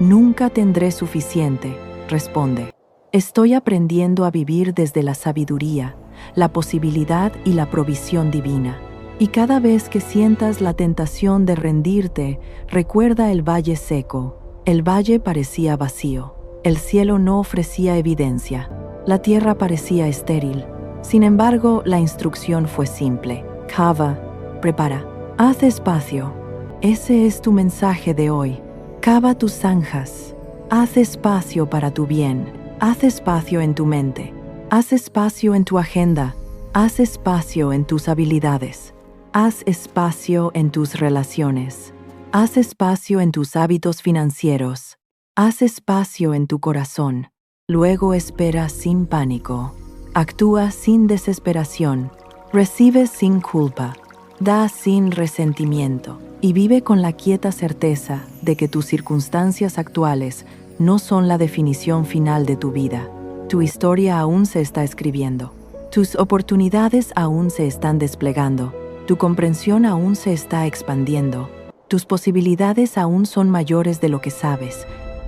nunca tendré suficiente, responde, estoy aprendiendo a vivir desde la sabiduría, la posibilidad y la provisión divina. Y cada vez que sientas la tentación de rendirte, recuerda el valle seco. El valle parecía vacío. El cielo no ofrecía evidencia. La tierra parecía estéril. Sin embargo, la instrucción fue simple. Kava, prepara. Haz espacio. Ese es tu mensaje de hoy. Cava tus zanjas. Haz espacio para tu bien. Haz espacio en tu mente. Haz espacio en tu agenda. Haz espacio en tus habilidades. Haz espacio en tus relaciones. Haz espacio en tus hábitos financieros. Haz espacio en tu corazón. Luego espera sin pánico. Actúa sin desesperación. Recibe sin culpa. Da sin resentimiento. Y vive con la quieta certeza de que tus circunstancias actuales no son la definición final de tu vida. Tu historia aún se está escribiendo. Tus oportunidades aún se están desplegando. Tu comprensión aún se está expandiendo. Tus posibilidades aún son mayores de lo que sabes.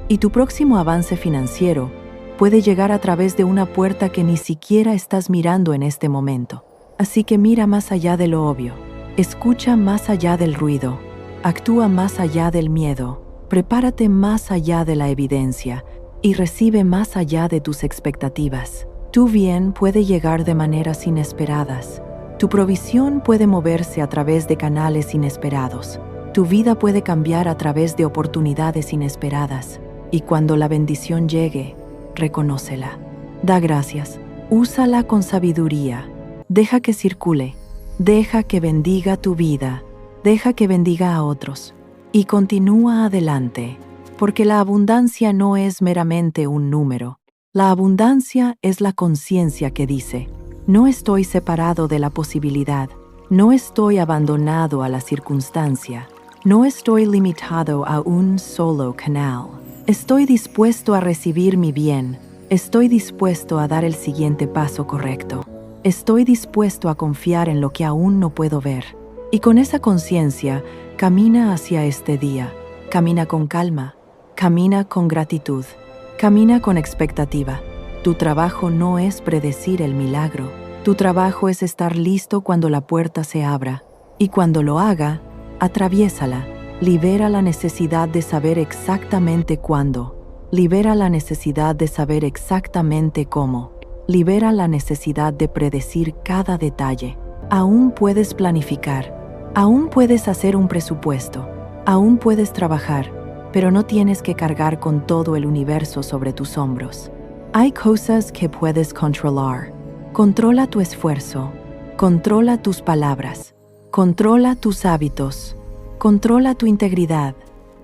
Y tu próximo avance financiero puede llegar a través de una puerta que ni siquiera estás mirando en este momento. Así que mira más allá de lo obvio. Escucha más allá del ruido. Actúa más allá del miedo. Prepárate más allá de la evidencia y recibe más allá de tus expectativas. Tu bien puede llegar de maneras inesperadas. Tu provisión puede moverse a través de canales inesperados. Tu vida puede cambiar a través de oportunidades inesperadas. Y cuando la bendición llegue, reconócela. Da gracias. Úsala con sabiduría. Deja que circule. Deja que bendiga tu vida. Deja que bendiga a otros. Y continúa adelante, porque la abundancia no es meramente un número. La abundancia es la conciencia que dice: no estoy separado de la posibilidad, no estoy abandonado a la circunstancia, no estoy limitado a un solo canal. Estoy dispuesto a recibir mi bien, estoy dispuesto a dar el siguiente paso correcto. Estoy dispuesto a confiar en lo que aún no puedo ver. Y con esa conciencia, camina hacia este día. Camina con calma, camina con gratitud, camina con expectativa. Tu trabajo no es predecir el milagro. Tu trabajo es estar listo cuando la puerta se abra. Y cuando lo haga, atraviésala. Libera la necesidad de saber exactamente cuándo. Libera la necesidad de saber exactamente cómo. Libera la necesidad de predecir cada detalle. Aún puedes planificar. Aún puedes hacer un presupuesto. Aún puedes trabajar, pero no tienes que cargar con todo el universo sobre tus hombros. Hay cosas que puedes controlar. Controla tu esfuerzo. Controla tus palabras. Controla tus hábitos. Controla tu integridad.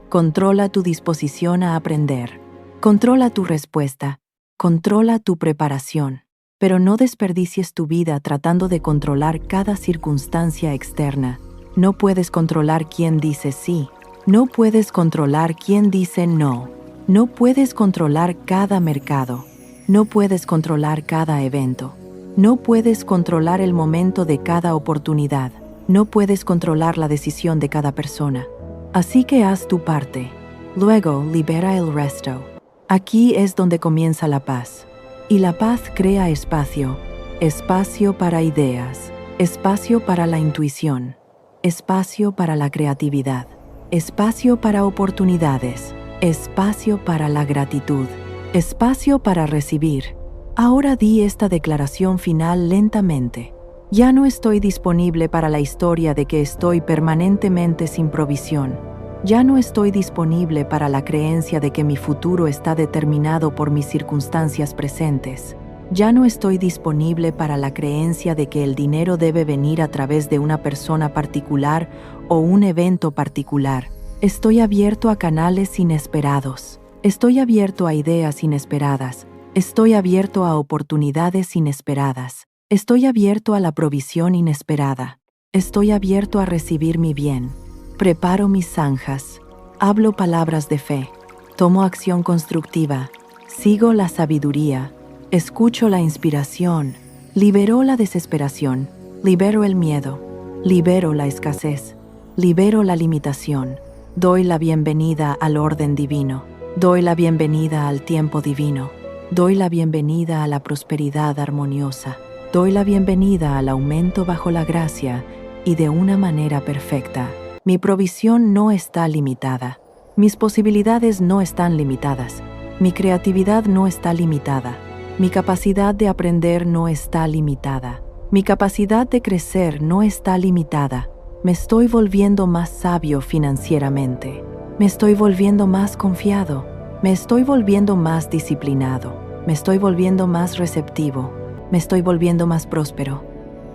Controla tu disposición a aprender. Controla tu respuesta. Controla tu preparación. Pero no desperdicies tu vida tratando de controlar cada circunstancia externa. No puedes controlar quién dice sí. No puedes controlar quién dice no. No puedes controlar cada mercado. No puedes controlar cada evento. No puedes controlar el momento de cada oportunidad. No puedes controlar la decisión de cada persona. Así que haz tu parte. Luego libera el resto. Aquí es donde comienza la paz. Y la paz crea espacio. Espacio para ideas. Espacio para la intuición. Espacio para la creatividad. Espacio para oportunidades. Espacio para la gratitud. Espacio para recibir. Ahora di esta declaración final lentamente. Ya no estoy disponible para la historia de que estoy permanentemente sin provisión. Ya no estoy disponible para la creencia de que mi futuro está determinado por mis circunstancias presentes. Ya no estoy disponible para la creencia de que el dinero debe venir a través de una persona particular o un evento particular. Estoy abierto a canales inesperados. Estoy abierto a ideas inesperadas. Estoy abierto a oportunidades inesperadas. Estoy abierto a la provisión inesperada. Estoy abierto a recibir mi bien. Preparo mis zanjas. Hablo palabras de fe. Tomo acción constructiva. Sigo la sabiduría. Escucho la inspiración. Libero la desesperación. Libero el miedo. Libero la escasez. Libero la limitación. Doy la bienvenida al orden divino. Doy la bienvenida al tiempo divino. Doy la bienvenida a la prosperidad armoniosa. Doy la bienvenida al aumento bajo la gracia y de una manera perfecta. Mi provisión no está limitada. Mis posibilidades no están limitadas. Mi creatividad no está limitada. Mi capacidad de aprender no está limitada. Mi capacidad de crecer no está limitada. Me estoy volviendo más sabio financieramente. Me estoy volviendo más confiado. Me estoy volviendo más disciplinado. Me estoy volviendo más receptivo. Me estoy volviendo más próspero.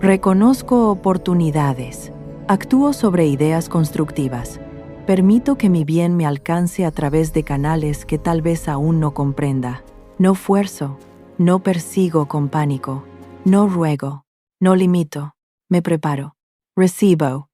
Reconozco oportunidades. Actúo sobre ideas constructivas. Permito que mi bien me alcance a través de canales que tal vez aún no comprenda. No fuerzo. No persigo con pánico. No ruego. No limito. Me preparo. Recibo.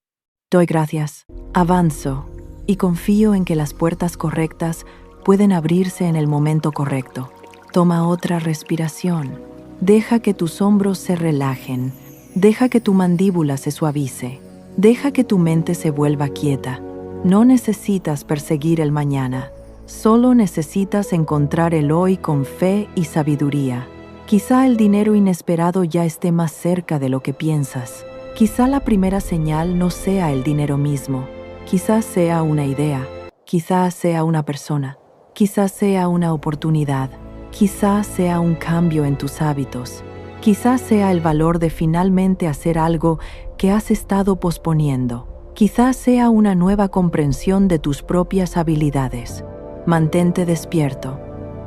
Doy gracias. Avanzo. Y confío en que las puertas correctas pueden abrirse en el momento correcto. Toma otra respiración. Deja que tus hombros se relajen. Deja que tu mandíbula se suavice. Deja que tu mente se vuelva quieta. No necesitas perseguir el mañana. Solo necesitas encontrar el hoy con fe y sabiduría. Quizá el dinero inesperado ya esté más cerca de lo que piensas. Quizá la primera señal no sea el dinero mismo. Quizás sea una idea. Quizás sea una persona. Quizás sea una oportunidad. Quizás sea un cambio en tus hábitos. Quizás sea el valor de finalmente hacer algo que has estado posponiendo. Quizás sea una nueva comprensión de tus propias habilidades. Mantente despierto.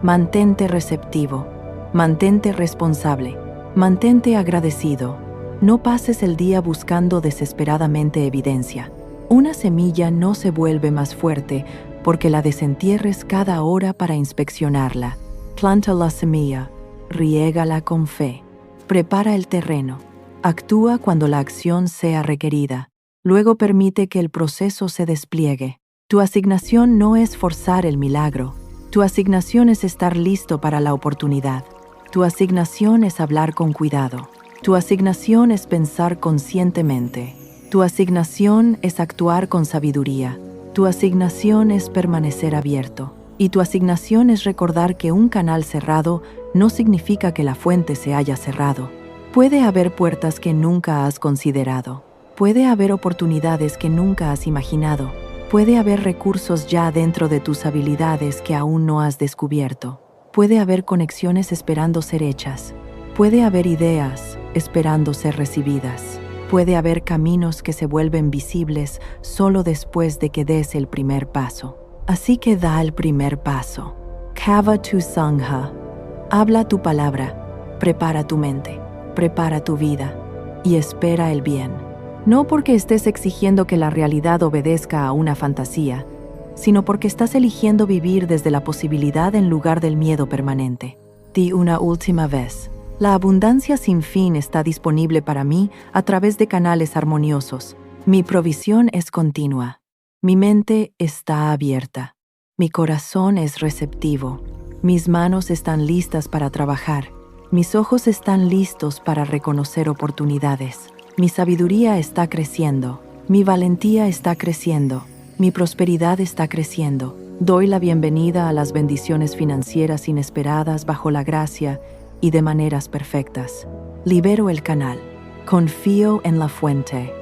Mantente receptivo. Mantente responsable. Mantente agradecido. No pases el día buscando desesperadamente evidencia. Una semilla no se vuelve más fuerte porque la desentierres cada hora para inspeccionarla. Planta la semilla, riégala con fe. Prepara el terreno. Actúa cuando la acción sea requerida. Luego permite que el proceso se despliegue. Tu asignación no es forzar el milagro. Tu asignación es estar listo para la oportunidad. Tu asignación es hablar con cuidado. Tu asignación es pensar conscientemente. Tu asignación es actuar con sabiduría. Tu asignación es permanecer abierto. Y tu asignación es recordar que un canal cerrado no significa que la fuente se haya cerrado. Puede haber puertas que nunca has considerado. Puede haber oportunidades que nunca has imaginado. Puede haber recursos ya dentro de tus habilidades que aún no has descubierto. Puede haber conexiones esperando ser hechas. Puede haber ideas esperando ser recibidas. Puede haber caminos que se vuelven visibles solo después de que des el primer paso. Así que da el primer paso. Kava tu sangha. Habla tu palabra. Prepara tu mente. Prepara tu vida. Y espera el bien. No porque estés exigiendo que la realidad obedezca a una fantasía, sino porque estás eligiendo vivir desde la posibilidad en lugar del miedo permanente. Di una última vez. La abundancia sin fin está disponible para mí a través de canales armoniosos. Mi provisión es continua. Mi mente está abierta. Mi corazón es receptivo. Mis manos están listas para trabajar. Mis ojos están listos para reconocer oportunidades. Mi sabiduría está creciendo. Mi valentía está creciendo. Mi prosperidad está creciendo. Doy la bienvenida a las bendiciones financieras inesperadas bajo la gracia y de maneras perfectas. Libero el canal. Confío en la fuente.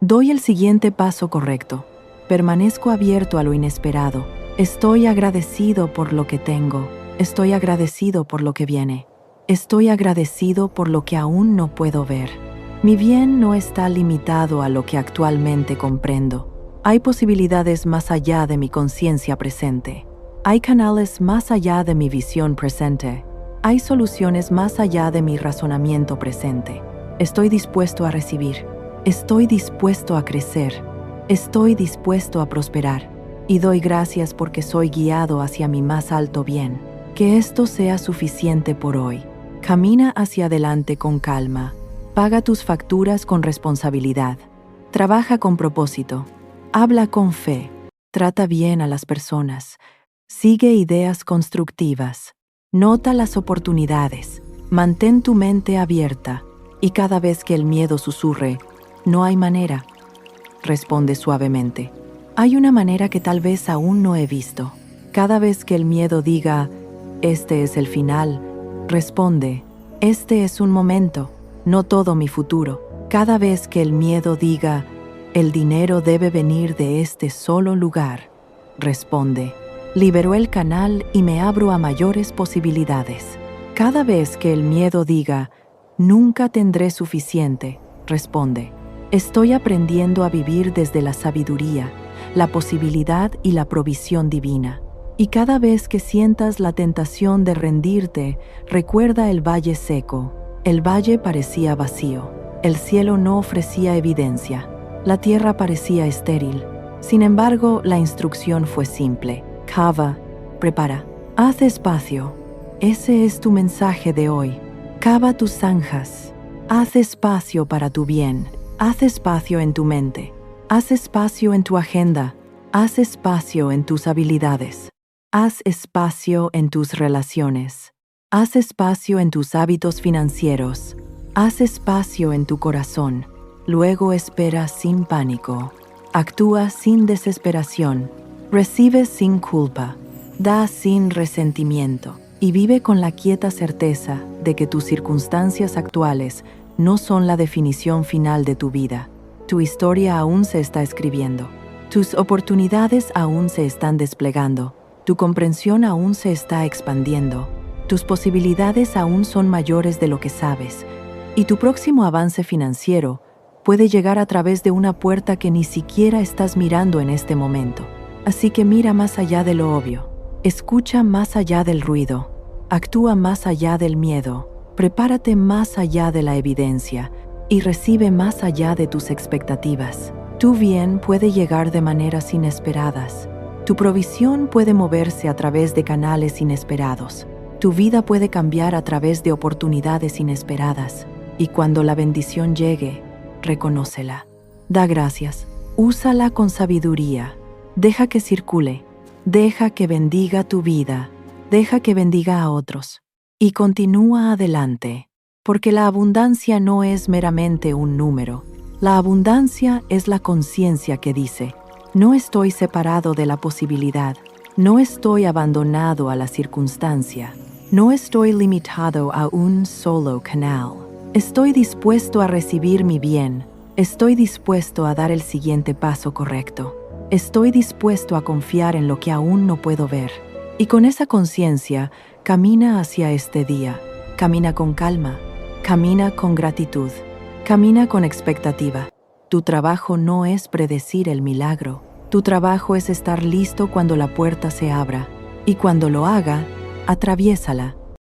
Doy el siguiente paso correcto. Permanezco abierto a lo inesperado. Estoy agradecido por lo que tengo. Estoy agradecido por lo que viene. Estoy agradecido por lo que aún no puedo ver. Mi bien no está limitado a lo que actualmente comprendo. Hay posibilidades más allá de mi conciencia presente. Hay canales más allá de mi visión presente. Hay soluciones más allá de mi razonamiento presente. Estoy dispuesto a recibir. Estoy dispuesto a crecer. Estoy dispuesto a prosperar. Y doy gracias porque soy guiado hacia mi más alto bien. Que esto sea suficiente por hoy. Camina hacia adelante con calma. Paga tus facturas con responsabilidad. Trabaja con propósito. Habla con fe. Trata bien a las personas. Sigue ideas constructivas. Nota las oportunidades. Mantén tu mente abierta. Y cada vez que el miedo susurre, no hay manera, responde suavemente. Hay una manera que tal vez aún no he visto. Cada vez que el miedo diga, este es el final, responde, este es un momento, no todo mi futuro. Cada vez que el miedo diga, el dinero debe venir de este solo lugar, responde, libero el canal y me abro a mayores posibilidades. Cada vez que el miedo diga, nunca tendré suficiente, responde, estoy aprendiendo a vivir desde la sabiduría, la posibilidad y la provisión divina. Y cada vez que sientas la tentación de rendirte, recuerda el valle seco. El valle parecía vacío. El cielo no ofrecía evidencia. La tierra parecía estéril. Sin embargo, la instrucción fue simple. Kava, prepara. Haz espacio. Ese es tu mensaje de hoy. Cava tus zanjas. Haz espacio para tu bien. Haz espacio en tu mente. Haz espacio en tu agenda. Haz espacio en tus habilidades. Haz espacio en tus relaciones. Haz espacio en tus hábitos financieros. Haz espacio en tu corazón. Luego espera sin pánico. Actúa sin desesperación. Recibe sin culpa. Da sin resentimiento. Y vive con la quieta certeza de que tus circunstancias actuales no son la definición final de tu vida. Tu historia aún se está escribiendo. Tus oportunidades aún se están desplegando. Tu comprensión aún se está expandiendo. Tus posibilidades aún son mayores de lo que sabes. Y tu próximo avance financiero puede llegar a través de una puerta que ni siquiera estás mirando en este momento. Así que mira más allá de lo obvio. Escucha más allá del ruido. Actúa más allá del miedo. Prepárate más allá de la evidencia y recibe más allá de tus expectativas. Tu bien puede llegar de maneras inesperadas. Tu provisión puede moverse a través de canales inesperados. Tu vida puede cambiar a través de oportunidades inesperadas. Y cuando la bendición llegue, reconócela. Da gracias. Úsala con sabiduría. Deja que circule. Deja que bendiga tu vida. Deja que bendiga a otros. Y continúa adelante. Porque la abundancia no es meramente un número. La abundancia es la conciencia que dice: no estoy separado de la posibilidad. No estoy abandonado a la circunstancia. No estoy limitado a un solo canal. Estoy dispuesto a recibir mi bien. Estoy dispuesto a dar el siguiente paso correcto. Estoy dispuesto a confiar en lo que aún no puedo ver. Y con esa conciencia, camina hacia este día. Camina con calma. Camina con gratitud. Camina con expectativa. Tu trabajo no es predecir el milagro. Tu trabajo es estar listo cuando la puerta se abra. Y cuando lo haga, atraviésala.